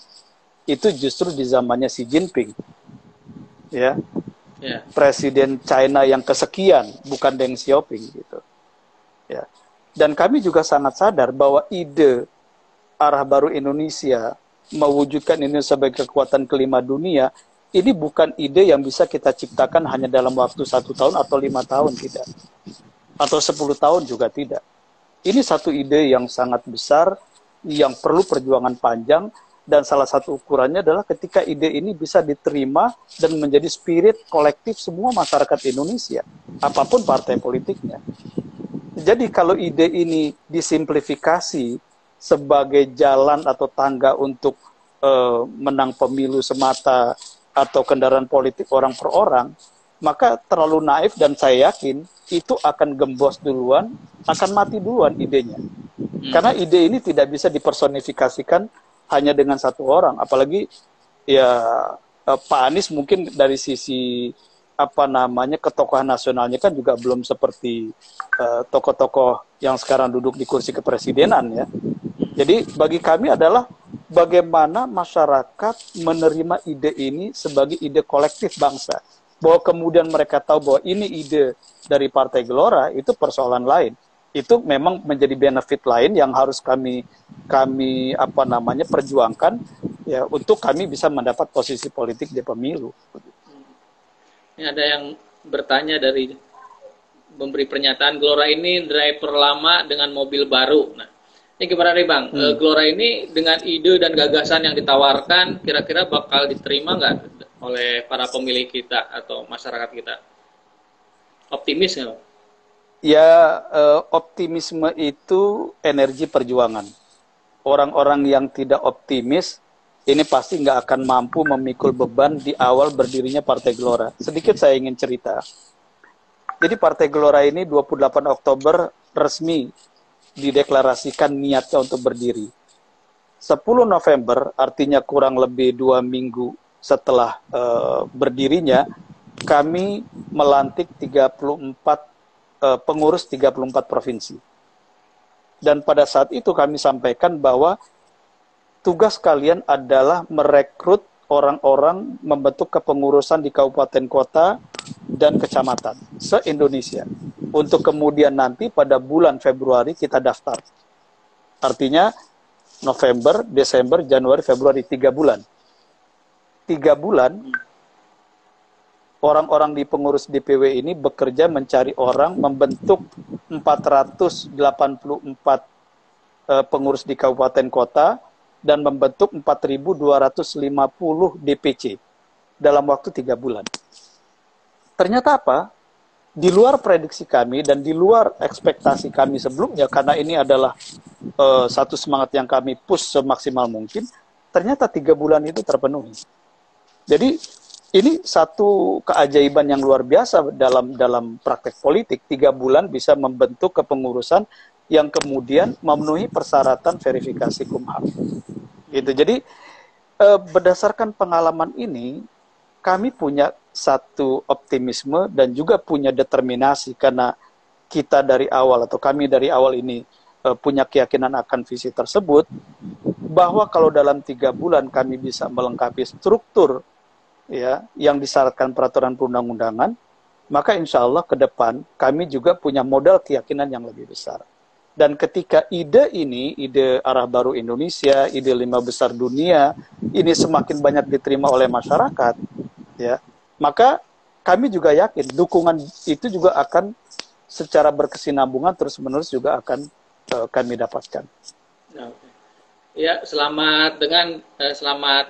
itu justru di zamannya Xi Jinping. Ya. Presiden China yang kesekian, bukan Deng Xiaoping gitu. Ya. Dan kami juga sangat sadar bahwa ide arah baru Indonesia mewujudkan Indonesia sebagai kekuatan kelima dunia ini bukan ide yang bisa kita ciptakan hanya dalam waktu 1 tahun atau 5 tahun, tidak, atau 10 tahun juga tidak. Ini satu ide yang sangat besar yang perlu perjuangan panjang, dan salah satu ukurannya adalah ketika ide ini bisa diterima dan menjadi spirit kolektif semua masyarakat Indonesia, apapun partai politiknya. Jadi kalau ide ini disimplifikasi sebagai jalan atau tangga untuk menang pemilu semata atau kendaraan politik orang per orang, maka terlalu naif dan saya yakin itu akan gembos duluan, akan mati duluan idenya. Karena ide ini tidak bisa dipersonifikasikan hanya dengan satu orang, apalagi ya Pak Anies mungkin dari sisi ketokohan nasionalnya kan juga belum seperti tokoh-tokoh yang sekarang duduk di kursi kepresidenan ya. Jadi bagi kami adalah bagaimana masyarakat menerima ide ini sebagai ide kolektif bangsa. Bahwa kemudian mereka tahu bahwa ini ide dari Partai Gelora, itu persoalan lain. Itu memang menjadi benefit lain yang harus kami perjuangkan ya untuk kami bisa mendapat posisi politik di pemilu. Ini ada yang bertanya dari memberi pernyataan, Gelora ini driver lama dengan mobil baru. Nah, ini gimana nih Bang? Gelora ini dengan ide dan gagasan yang ditawarkan, kira-kira bakal diterima nggak oleh para pemilih kita atau masyarakat kita? Optimis nggak Bang? Ya, optimisme itu energi perjuangan. Orang-orang yang tidak optimis ini pasti nggak akan mampu memikul beban di awal berdirinya Partai Gelora. Sedikit saya ingin cerita. Jadi Partai Gelora ini 28 Oktober resmi dideklarasikan niatnya untuk berdiri. 10 November, artinya kurang lebih 2 minggu setelah berdirinya, kami melantik 34 pengurus 34 provinsi. Dan pada saat itu kami sampaikan bahwa tugas kalian adalah merekrut orang-orang membentuk kepengurusan di kabupaten kota dan kecamatan se-Indonesia. Untuk kemudian nanti pada bulan Februari kita daftar. Artinya November, Desember, Januari, Februari, 3 bulan. 3 bulan orang-orang di pengurus DPW ini bekerja mencari orang, membentuk 484 pengurus di kabupaten kota, dan membentuk 4.250 DPC dalam waktu 3 bulan. Ternyata apa? Di luar prediksi kami dan di luar ekspektasi kami sebelumnya, karena ini adalah satu semangat yang kami push semaksimal mungkin, ternyata 3 bulan itu terpenuhi. Jadi ini satu keajaiban yang luar biasa dalam praktek politik. 3 bulan bisa membentuk kepengurusan yang kemudian memenuhi persyaratan verifikasi Kumham. Gitu. Jadi berdasarkan pengalaman ini, kami punya satu optimisme dan juga punya determinasi karena kita dari awal atau kami dari awal ini punya keyakinan akan visi tersebut, bahwa kalau dalam 3 bulan kami bisa melengkapi struktur ya yang disyaratkan peraturan perundang-undangan, maka insya Allah ke depan kami juga punya modal keyakinan yang lebih besar. Dan ketika ide ini, ide arah baru Indonesia, ide 5 besar dunia, ini semakin banyak diterima oleh masyarakat, ya, maka kami juga yakin dukungan itu juga akan secara berkesinambungan terus-menerus juga akan kami dapatkan. Ya, selamat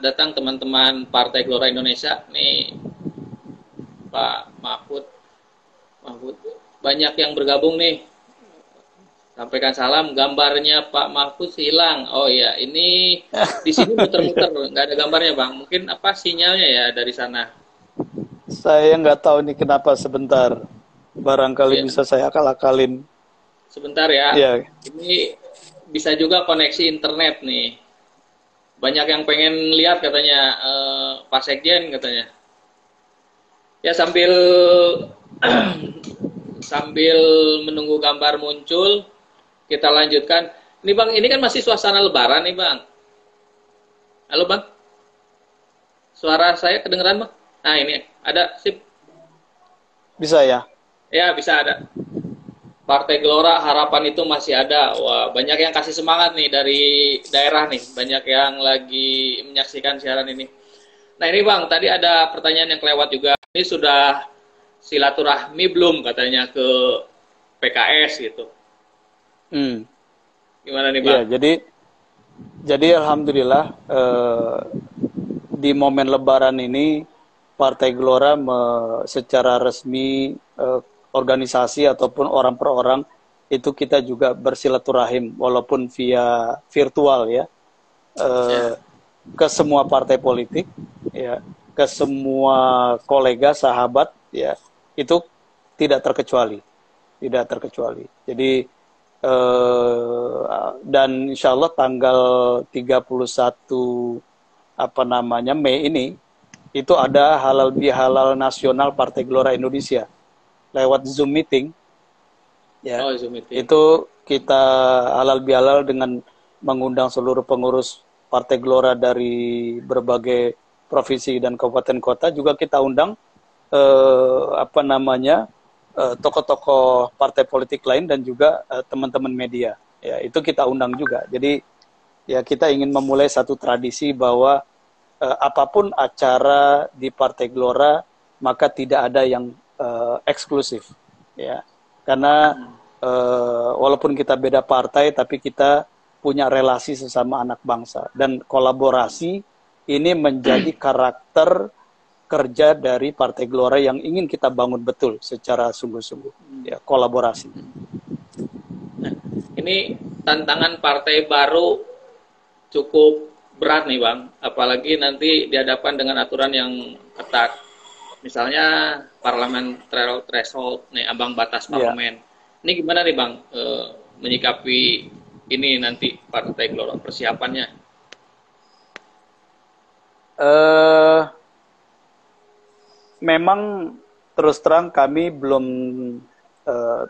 datang teman-teman Partai Gelora Indonesia. Nih Pak Mahfud, banyak yang bergabung nih. Sampaikan salam, gambarnya Pak Mahfud hilang. Oh ya, ini di sini muter-muter, nggak ada gambarnya Bang. Mungkin apa sinyalnya ya dari sana? Saya nggak tahu nih kenapa sebentar. Barangkali bisa saya akal-akalin. Sebentar ya. Ya. Ini bisa juga koneksi internet nih. Banyak yang pengen lihat katanya Pak Sekjen katanya. Ya sambil sambil menunggu gambar muncul, kita lanjutkan. Ini Bang, ini kan masih suasana Lebaran nih Bang. Halo Bang, suara saya kedengeran Bang? Nah ini ada, sip. Bisa ya? Ya bisa ada. Partai Gelora harapan itu masih ada. Wah, banyak yang kasih semangat nih dari daerah nih. Banyak yang lagi menyaksikan siaran ini. Nah ini Bang, tadi ada pertanyaan yang kelewat juga. Ini sudah silaturahmi belum katanya ke PKS gitu. Gimana nih Bang? Ya, jadi alhamdulillah di momen Lebaran ini Partai Gelora secara resmi organisasi ataupun orang per orang itu kita juga bersilaturahim walaupun via virtual ya, ke semua partai politik ya, ke semua kolega sahabat ya, itu tidak terkecuali. Jadi dan insya Allah tanggal 31 Mei ini itu ada halal bihalal nasional Partai Gelora Indonesia lewat Zoom meeting, ya. Zoom meeting. Itu kita halal bihalal dengan mengundang seluruh pengurus Partai Gelora dari berbagai provinsi dan kabupaten kota. Juga kita undang tokoh-tokoh partai politik lain dan juga teman-teman media. Ya, itu kita undang juga. Jadi ya kita ingin memulai satu tradisi bahwa apapun acara di Partai Gelora maka tidak ada yang eksklusif, ya, karena walaupun kita beda partai tapi kita punya relasi sesama anak bangsa dan kolaborasi ini menjadi karakter kerja dari Partai Gelora yang ingin kita bangun betul secara sungguh-sungguh, ya, kolaborasi. Nah, ini tantangan partai baru cukup berat nih Bang, apalagi nanti dihadapkan dengan aturan yang ketat. Misalnya parlemen threshold, nih ambang batas parlemen. Ini gimana nih Bang menyikapi ini nanti Partai Gelora persiapannya? Memang terus terang kami belum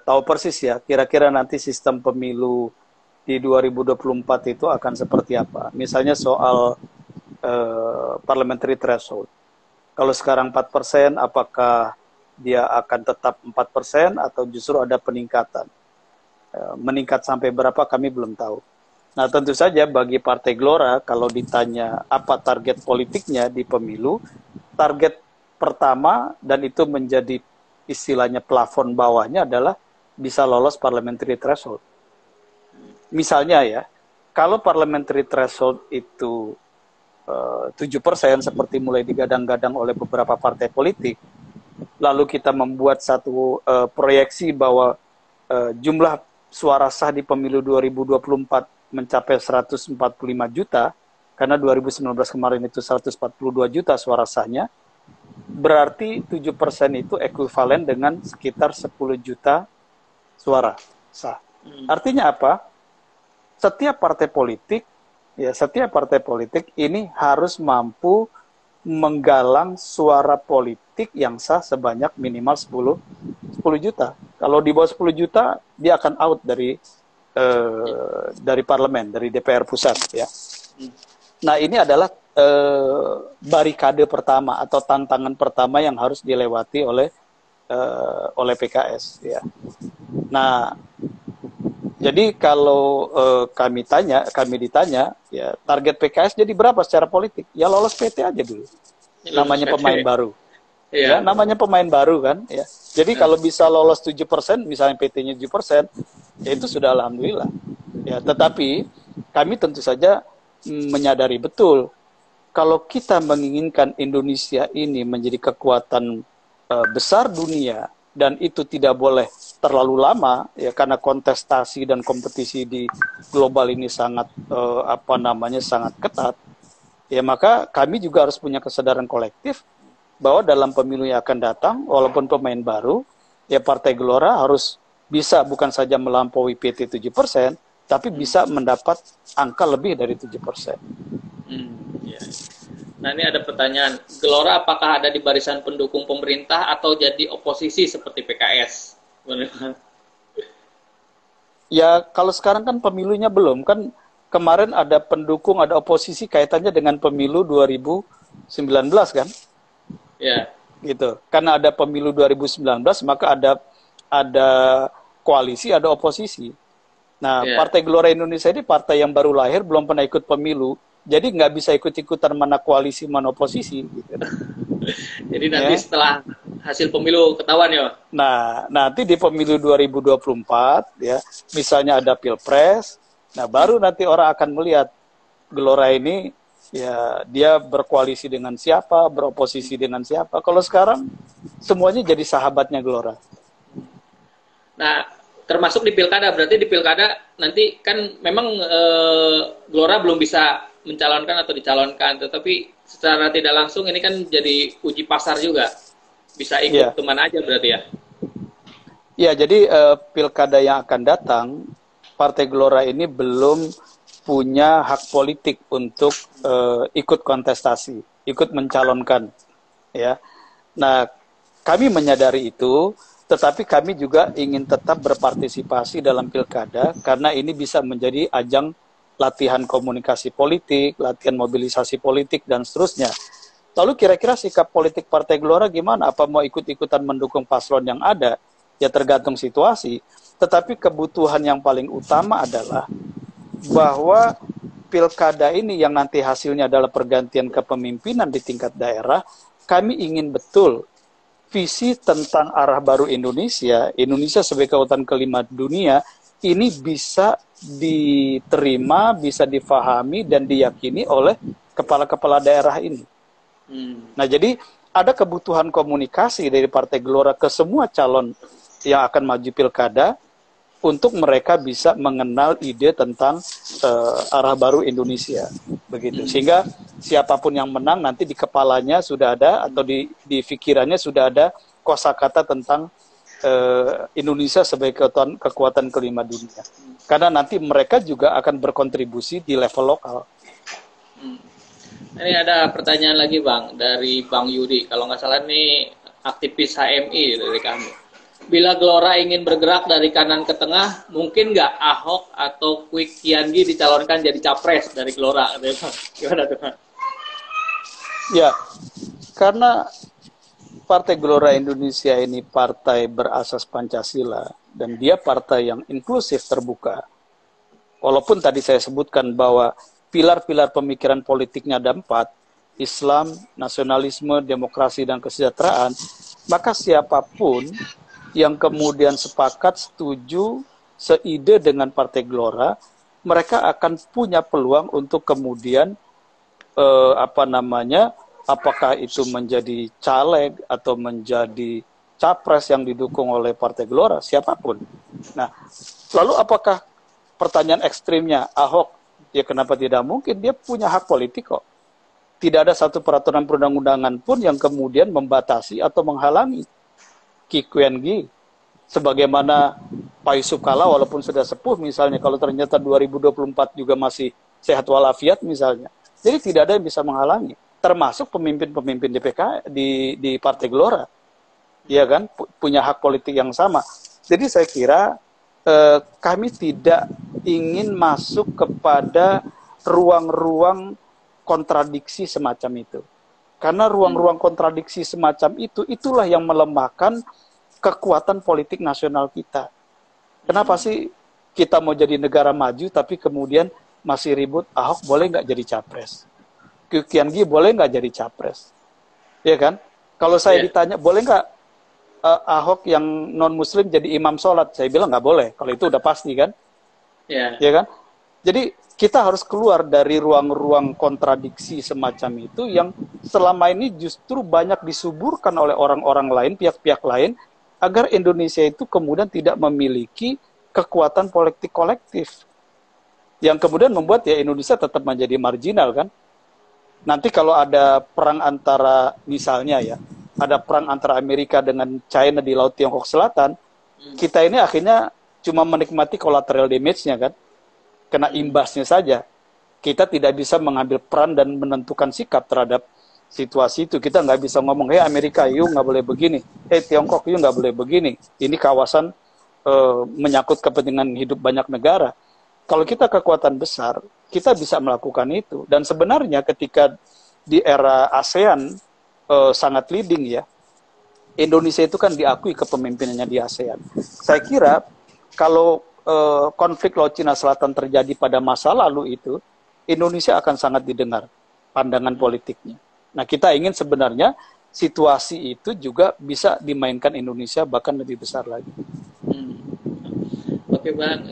tahu persis ya kira-kira nanti sistem pemilu di 2024 itu akan seperti apa. Misalnya soal parliamentary threshold. Kalau sekarang 4%, apakah dia akan tetap 4% atau justru ada peningkatan? Meningkat sampai berapa kami belum tahu. Nah tentu saja bagi Partai Gelora kalau ditanya apa target politiknya di pemilu, target pertama dan itu menjadi istilahnya plafon bawahnya adalah bisa lolos parliamentary threshold. Misalnya ya, kalau parliamentary threshold itu 7% seperti mulai digadang-gadang oleh beberapa partai politik, lalu kita membuat satu proyeksi bahwa jumlah suara sah di pemilu 2024 mencapai 145 juta, karena 2019 kemarin itu 142 juta suara sahnya, berarti 7% itu ekuivalen dengan sekitar 10 juta suara sah. Artinya apa? Setiap partai politik ini harus mampu menggalang suara politik yang sah sebanyak minimal 10 juta. Kalau di bawah 10 juta, dia akan out dari parlemen, dari DPR pusat, ya. Nah, ini adalah barikade pertama atau tantangan pertama yang harus dilewati oleh PKS, ya. Nah, jadi kalau kami ditanya, ya target PKS jadi berapa secara politik? Ya lolos PT aja dulu. Namanya pemain baru. Ya, namanya pemain baru kan. Ya. Jadi kalau bisa lolos 7%, misalnya PT-nya 7%, ya itu sudah alhamdulillah. Ya, tetapi kami tentu saja menyadari betul kalau kita menginginkan Indonesia ini menjadi kekuatan besar dunia, dan itu tidak boleh terlalu lama, ya, karena kontestasi dan kompetisi di global ini sangat sangat ketat, ya, maka kami juga harus punya kesadaran kolektif bahwa dalam pemilu yang akan datang, walaupun pemain baru, ya Partai Gelora harus bisa bukan saja melampaui PT 7%, tapi bisa mendapat angka lebih dari 7%. Ya. Nah, ini ada pertanyaan, Gelora apakah ada di barisan pendukung pemerintah atau jadi oposisi seperti PKS? Ya, kalau sekarang kan pemilunya belum, kan kemarin ada pendukung, ada oposisi kaitannya dengan pemilu 2019 kan? Ya. Gitu. Karena ada pemilu 2019, maka ada koalisi, ada oposisi. Nah, Partai Gelora Indonesia ini partai yang baru lahir, belum pernah ikut pemilu. Jadi nggak bisa ikut-ikutan mana koalisi, mana oposisi. Gitu. Jadi nanti setelah hasil pemilu ketahuan ya? Nah, nanti di pemilu 2024, ya, misalnya ada pilpres, nah baru nanti orang akan melihat Gelora ini, ya dia berkoalisi dengan siapa, beroposisi dengan siapa. Kalau sekarang semuanya jadi sahabatnya Gelora. Nah, termasuk di pilkada, berarti di pilkada nanti kan memang Gelora belum bisa mencalonkan atau dicalonkan, tetapi secara tidak langsung ini kan jadi uji pasar juga, bisa ikut kemana aja berarti ya? Ya, jadi pilkada yang akan datang, Partai Gelora ini belum punya hak politik untuk ikut kontestasi, ikut mencalonkan, ya. Nah, kami menyadari itu, tetapi kami juga ingin tetap berpartisipasi dalam pilkada karena ini bisa menjadi ajang latihan komunikasi politik, latihan mobilisasi politik, dan seterusnya. Lalu kira-kira sikap politik Partai Gelora gimana? Apa mau ikut-ikutan mendukung paslon yang ada? Ya tergantung situasi. Tetapi kebutuhan yang paling utama adalah bahwa pilkada ini yang nanti hasilnya adalah pergantian kepemimpinan di tingkat daerah, kami ingin betul visi tentang arah baru Indonesia sebagai kekuatan kelima dunia, ini bisa diterima, bisa difahami dan diyakini oleh kepala-kepala daerah ini. Nah, jadi ada kebutuhan komunikasi dari Partai Gelora ke semua calon yang akan maju pilkada untuk mereka bisa mengenal ide tentang arah baru Indonesia, begitu. Sehingga siapapun yang menang nanti di kepalanya sudah ada atau di pikirannya sudah ada kosakata tentang Indonesia sebagai kekuatan kelima dunia. Karena nanti mereka juga akan berkontribusi di level lokal. Ini ada pertanyaan lagi Bang, dari Bang Yudi. Kalau nggak salah ini aktivis HMI dari kami. Bila Gelora ingin bergerak dari kanan ke tengah, mungkin nggak Ahok atau Kwik Kiangi dicalonkan jadi capres dari Gelora? Gimana tuh? Ya, karena Partai Gelora Indonesia ini partai berasas Pancasila dan dia partai yang inklusif terbuka. Walaupun tadi saya sebutkan bahwa pilar-pilar pemikiran politiknya ada 4, Islam, nasionalisme, demokrasi, dan kesejahteraan, maka siapapun yang kemudian sepakat, setuju, seide dengan Partai Gelora, mereka akan punya peluang untuk kemudian apakah itu menjadi caleg atau menjadi capres yang didukung oleh Partai Gelora, siapapun. Nah, lalu apakah pertanyaan ekstrimnya Ahok, ya kenapa tidak mungkin? Dia punya hak politik kok. tidak ada satu peraturan perundang-undangan pun yang kemudian membatasi atau menghalangi Ki Kuan Gi. Sebagaimana Pak Yusuf Kala walaupun sudah sepuh misalnya, kalau ternyata 2024 juga masih sehat walafiat misalnya. Jadi tidak ada yang bisa menghalangi, termasuk pemimpin-pemimpin di Partai Gelora. Ya kan, punya hak politik yang sama. Jadi saya kira kami tidak ingin masuk kepada ruang-ruang kontradiksi semacam itu. Karena ruang-ruang kontradiksi semacam itu, itulah yang melemahkan kekuatan politik nasional kita. Kenapa sih kita mau jadi negara maju, tapi kemudian masih ribut, Ahok boleh nggak jadi capres? Ki Kuan Gi boleh nggak jadi capres? Ya kan? Kalau saya ditanya, boleh nggak Ahok yang non-muslim jadi imam sholat? Saya bilang nggak boleh. Kalau itu udah pasti kan? Ya kan? Jadi kita harus keluar dari ruang-ruang kontradiksi semacam itu yang selama ini justru banyak disuburkan oleh orang-orang lain, pihak-pihak lain, agar Indonesia itu kemudian tidak memiliki kekuatan politik kolektif. Yang kemudian membuat ya Indonesia tetap menjadi marginal kan. Nanti kalau ada perang antara, misalnya ya, ada perang antara Amerika dengan China di Laut Tiongkok Selatan, kita ini akhirnya cuma menikmati collateral damage-nya kan. Kena imbasnya saja. Kita tidak bisa mengambil peran dan menentukan sikap terhadap situasi itu. Kita nggak bisa ngomong, Amerika, you nggak boleh begini. Tiongkok, you nggak boleh begini. Ini kawasan menyangkut kepentingan hidup banyak negara. Kalau kita kekuatan besar, kita bisa melakukan itu. Dan sebenarnya ketika di era ASEAN sangat leading ya, Indonesia itu kan diakui kepemimpinannya di ASEAN. Saya kira kalau konflik Laut Cina Selatan terjadi pada masa lalu itu, Indonesia akan sangat didengar pandangan politiknya. Nah, kita ingin sebenarnya situasi itu juga bisa dimainkan Indonesia bahkan lebih besar lagi. Oke Bang,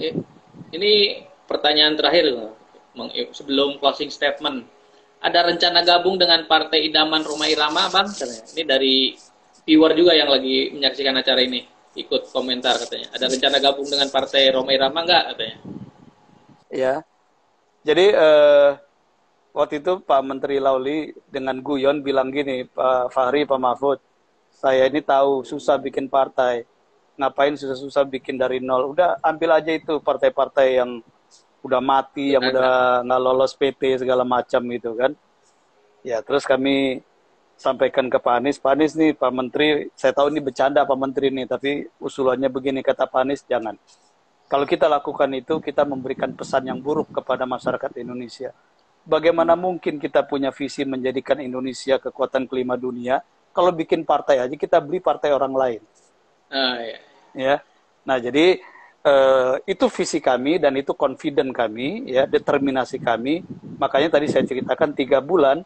ini pertanyaan terakhir sebelum closing statement. Ada rencana gabung dengan Partai Idaman Rhoma Irama, Bang? Ini dari viewer juga yang lagi menyaksikan acara ini. Ikut komentar katanya. Ada rencana gabung dengan Partai Rhoma Irama nggak katanya? Ya, jadi waktu itu Pak Menteri Lauli dengan guyon bilang gini, Pak Fahri, Pak Mahfud, saya ini tahu susah bikin partai, ngapain susah-susah bikin dari nol, udah ambil aja itu partai-partai yang udah mati, yang udah nggak lolos PT segala macam gitu kan. Ya, terus kami sampaikan ke Pak Anies nih, Pak Menteri, saya tahu ini bercanda Pak Menteri nih, tapi usulannya begini, kata Pak Anies, jangan. Kalau kita lakukan itu, kita memberikan pesan yang buruk kepada masyarakat Indonesia. Bagaimana mungkin kita punya visi menjadikan Indonesia kekuatan kelima dunia, kalau bikin partai aja kita beli partai orang lain. Ya. Nah, jadi itu visi kami dan itu confident kami, ya, determinasi kami. Makanya tadi saya ceritakan 3 bulan,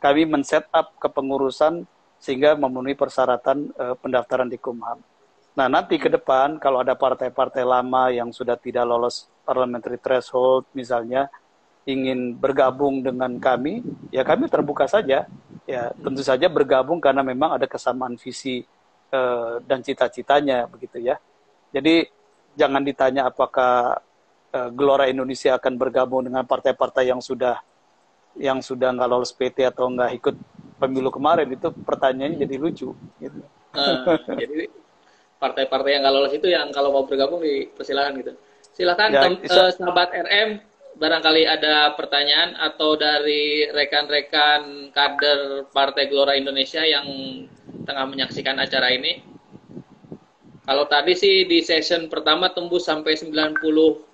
kami men-set up kepengurusan sehingga memenuhi persyaratan pendaftaran di Kumham. Nah, nanti ke depan kalau ada partai-partai lama yang sudah tidak lolos parliamentary threshold misalnya ingin bergabung dengan kami, ya kami terbuka saja. Ya, tentu saja bergabung karena memang ada kesamaan visi dan cita-citanya begitu ya. Jadi jangan ditanya apakah Gelora Indonesia akan bergabung dengan partai-partai yang sudah nggak lolos PT atau nggak ikut pemilu kemarin, itu pertanyaannya jadi lucu. Gitu. Jadi partai-partai yang nggak lolos itu yang kalau mau bergabung dipersilakan gitu. Silakan ya, sahabat RM, barangkali ada pertanyaan atau dari rekan-rekan kader Partai Gelora Indonesia yang tengah menyaksikan acara ini. Kalau tadi sih di session pertama tembus sampai 90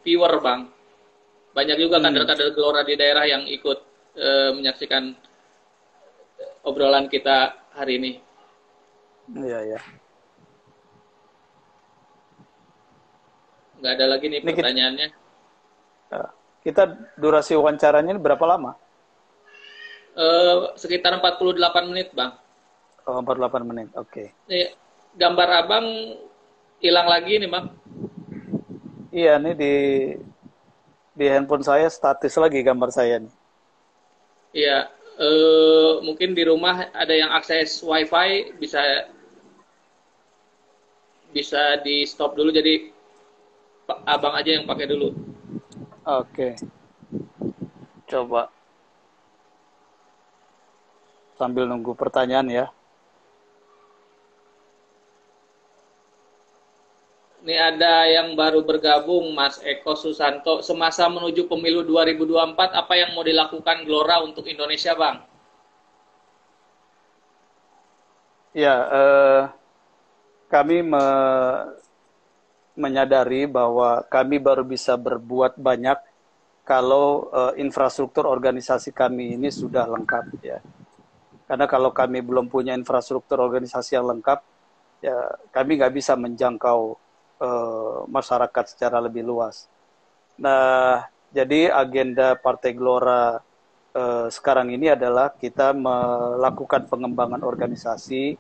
viewer, Bang. Banyak juga kader-kader Gelora di daerah yang ikut menyaksikan obrolan kita hari ini. Iya, ya. Nggak ada lagi nih ini pertanyaannya. Kita durasi wawancaranya ini berapa lama? Sekitar 48 menit, Bang. Oh, 48 menit, oke. Gambar Abang hilang lagi nih, Bang. Iya, nih di handphone saya statis lagi gambar saya nih. Iya, mungkin di rumah ada yang akses WiFi bisa di stop dulu, jadi Abang aja yang pakai dulu. Oke. Coba. sambil nunggu pertanyaan ya. Ini ada yang baru bergabung, Mas Eko Susanto. Semasa menuju pemilu 2024, apa yang mau dilakukan Gelora untuk Indonesia, Bang? Ya, kami menyadari bahwa kami baru bisa berbuat banyak kalau infrastruktur organisasi kami ini sudah lengkap ya. Karena kalau kami belum punya infrastruktur organisasi yang lengkap, ya kami nggak bisa menjangkau masyarakat secara lebih luas. Nah, jadi agenda Partai Gelora sekarang ini adalah kita melakukan pengembangan organisasi,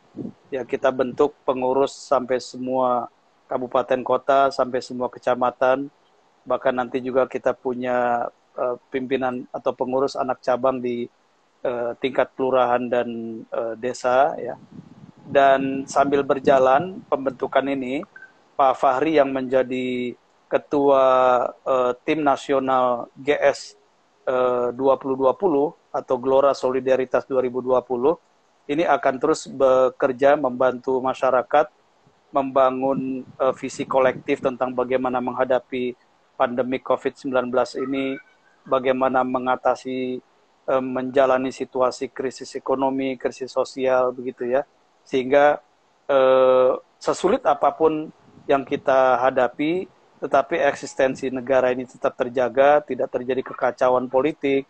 ya kita bentuk pengurus sampai semua kabupaten kota, sampai semua kecamatan, bahkan nanti juga kita punya pimpinan atau pengurus anak cabang di tingkat kelurahan dan desa, ya. Dan sambil berjalan pembentukan ini, Pak Fahri yang menjadi ketua tim nasional GS 2020 atau Gelora Solidaritas 2020 ini akan terus bekerja membantu masyarakat membangun visi kolektif tentang bagaimana menghadapi pandemi COVID-19 ini, bagaimana mengatasi menjalani situasi krisis ekonomi, krisis sosial begitu ya, sehingga sesulit apapun yang kita hadapi, tetapi eksistensi negara ini tetap terjaga, tidak terjadi kekacauan politik,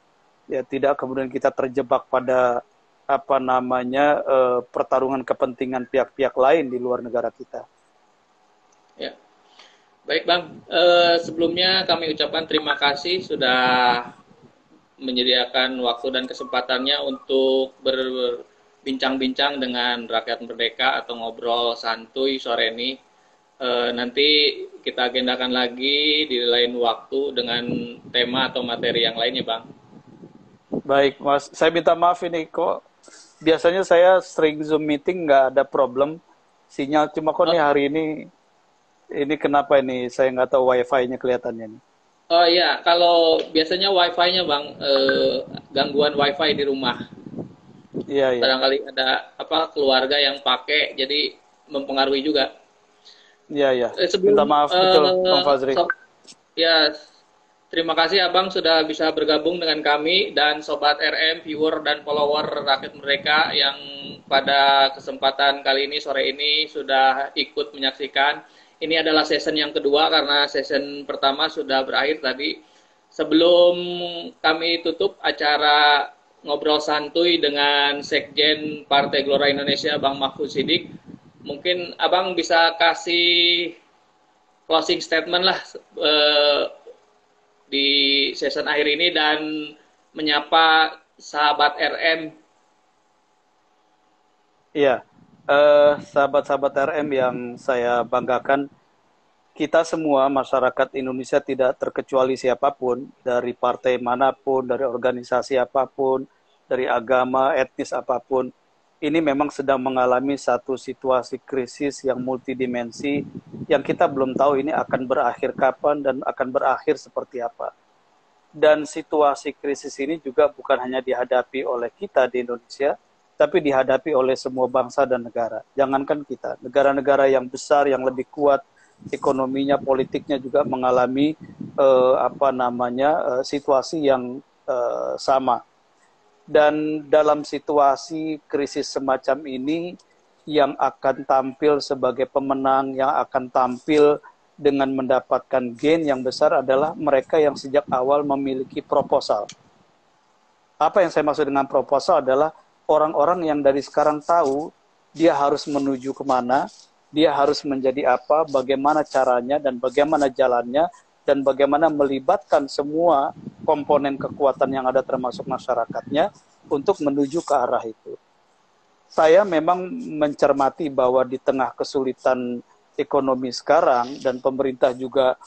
ya tidak kemudian kita terjebak pada pertarungan kepentingan pihak-pihak lain di luar negara kita. Ya, baik Bang. Sebelumnya kami ucapkan terima kasih sudah menyediakan waktu dan kesempatannya untuk berbincang-bincang dengan rakyat merdeka atau ngobrol santuy sore ini. Nanti kita agendakan lagi di lain waktu dengan tema atau materi yang lainnya, Bang. Baik, Mas. Saya minta maaf ini kok biasanya saya sering Zoom meeting nggak ada problem sinyal, cuma kok nih hari ini kenapa ini saya nggak tahu wifi-nya kelihatannya nih. Oh iya, kalau biasanya wifi-nya Bang, gangguan wifi di rumah. Iya, iya. Barangkali ada keluarga yang pakai, jadi mempengaruhi juga. Iya, iya. Minta maaf betul, Bang Fazri. Ya, terima kasih Abang sudah bisa bergabung dengan kami dan Sobat RM, viewer dan follower rakyat mereka yang pada kesempatan kali ini, sore ini sudah ikut menyaksikan. Ini adalah season yang kedua karena season pertama sudah berakhir tadi. Sebelum kami tutup acara ngobrol santuy dengan Sekjen Partai Gelora Indonesia, Bang Mahfud Siddiq, mungkin Abang bisa kasih closing statement lah di season akhir ini dan menyapa sahabat RM. Iya, sahabat-sahabat RM yang saya banggakan, kita semua masyarakat Indonesia tidak terkecuali siapapun, dari partai manapun, dari organisasi apapun, dari agama, etnis apapun, ini memang sedang mengalami satu situasi krisis yang multidimensi yang kita belum tahu ini akan berakhir kapan dan akan berakhir seperti apa. Dan situasi krisis ini juga bukan hanya dihadapi oleh kita di Indonesia, tapi dihadapi oleh semua bangsa dan negara. Jangankan kita, negara-negara yang besar, yang lebih kuat, ekonominya, politiknya juga mengalami situasi yang sama. Dan dalam situasi krisis semacam ini, yang akan tampil sebagai pemenang, yang akan tampil dengan mendapatkan gain yang besar adalah mereka yang sejak awal memiliki proposal. Apa yang saya maksud dengan proposal adalah orang-orang yang dari sekarang tahu dia harus menuju kemana, dia harus menjadi apa, bagaimana caranya, dan bagaimana jalannya, dan bagaimana melibatkan semua komponen kekuatan yang ada termasuk masyarakatnya untuk menuju ke arah itu. Saya memang mencermati bahwa di tengah kesulitan ekonomi sekarang dan pemerintah juga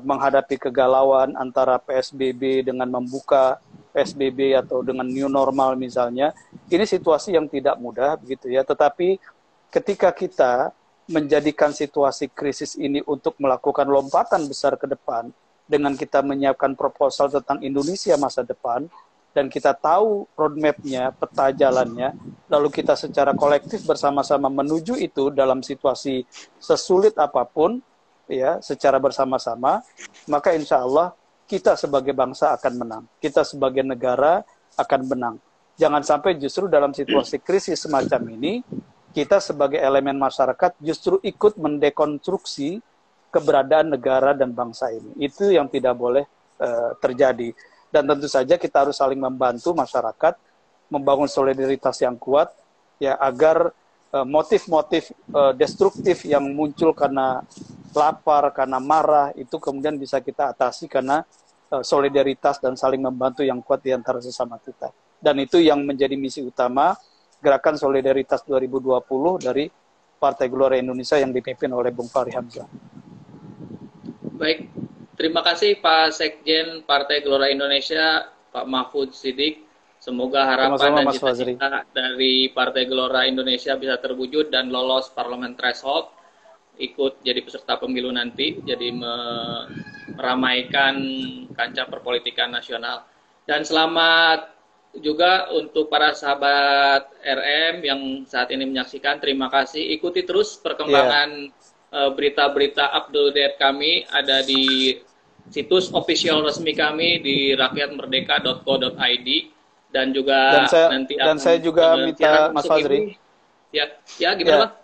menghadapi kegalauan antara PSBB dengan membuka PSBB atau dengan new normal misalnya, ini situasi yang tidak mudah begitu ya. Tetapi ketika kita menjadikan situasi krisis ini untuk melakukan lompatan besar ke depan dengan kita menyiapkan proposal tentang Indonesia masa depan dan kita tahu roadmap-nya, peta jalannya, lalu kita secara kolektif bersama-sama menuju itu dalam situasi sesulit apapun, ya, secara bersama-sama, maka insya Allah kita sebagai bangsa akan menang. Kita sebagai negara akan menang. Jangan sampai justru dalam situasi krisis semacam ini, kita sebagai elemen masyarakat justru ikut mendekonstruksi keberadaan negara dan bangsa ini. Itu yang tidak boleh terjadi. Dan tentu saja kita harus saling membantu masyarakat, membangun solidaritas yang kuat, ya, agar motif-motif destruktif yang muncul karena lapar, karena marah, itu kemudian bisa kita atasi karena solidaritas dan saling membantu yang kuat di antara sesama kita. Dan itu yang menjadi misi utama Gerakan Solidaritas 2020 dari Partai Gelora Indonesia yang dipimpin oleh Bung Fahri Hamzah. Baik, terima kasih Pak Sekjen Partai Gelora Indonesia, Pak Mahfud Siddiq. Semoga harapan Sama-sama, dan Mas Fazri, cita-cita dari Partai Gelora Indonesia bisa terwujud dan lolos parlemen threshold, ikut jadi peserta pemilu nanti, jadi meramaikan kancah perpolitikan nasional. Dan selamat juga untuk para sahabat RM yang saat ini menyaksikan. Terima kasih. Ikuti terus perkembangan berita-berita update kami ada di situs official resmi kami di rakyatmerdeka.co.id, dan juga saya juga minta Mas Fazri. Ya, gimana, Bang?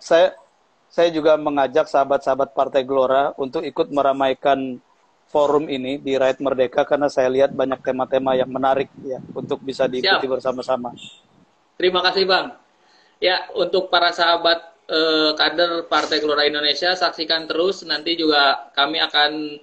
Saya juga mengajak sahabat-sahabat Partai Gelora untuk ikut meramaikan forum ini di Rakyat Merdeka, karena saya lihat banyak tema-tema yang menarik ya untuk bisa diikuti bersama-sama. Terima kasih, Bang. Ya, untuk para sahabat kader Partai Gelora Indonesia, saksikan terus, nanti juga kami akan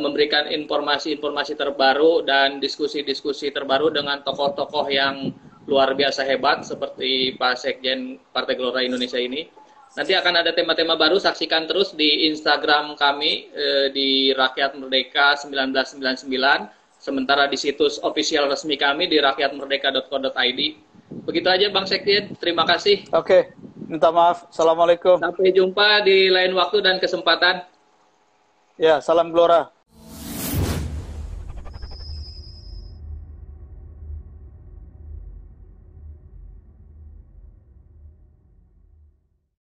memberikan informasi-informasi terbaru dan diskusi-diskusi terbaru dengan tokoh-tokoh yang luar biasa hebat seperti Pak Sekjen Partai Gelora Indonesia ini. Nanti akan ada tema-tema baru, saksikan terus di Instagram kami di Rakyat Merdeka 1999, sementara di situs official resmi kami di rakyatmerdeka.co.id. Begitu aja Bang Sekjen, terima kasih. Oke, minta maaf. Assalamualaikum. Sampai jumpa di lain waktu dan kesempatan. Ya, salam Gelora.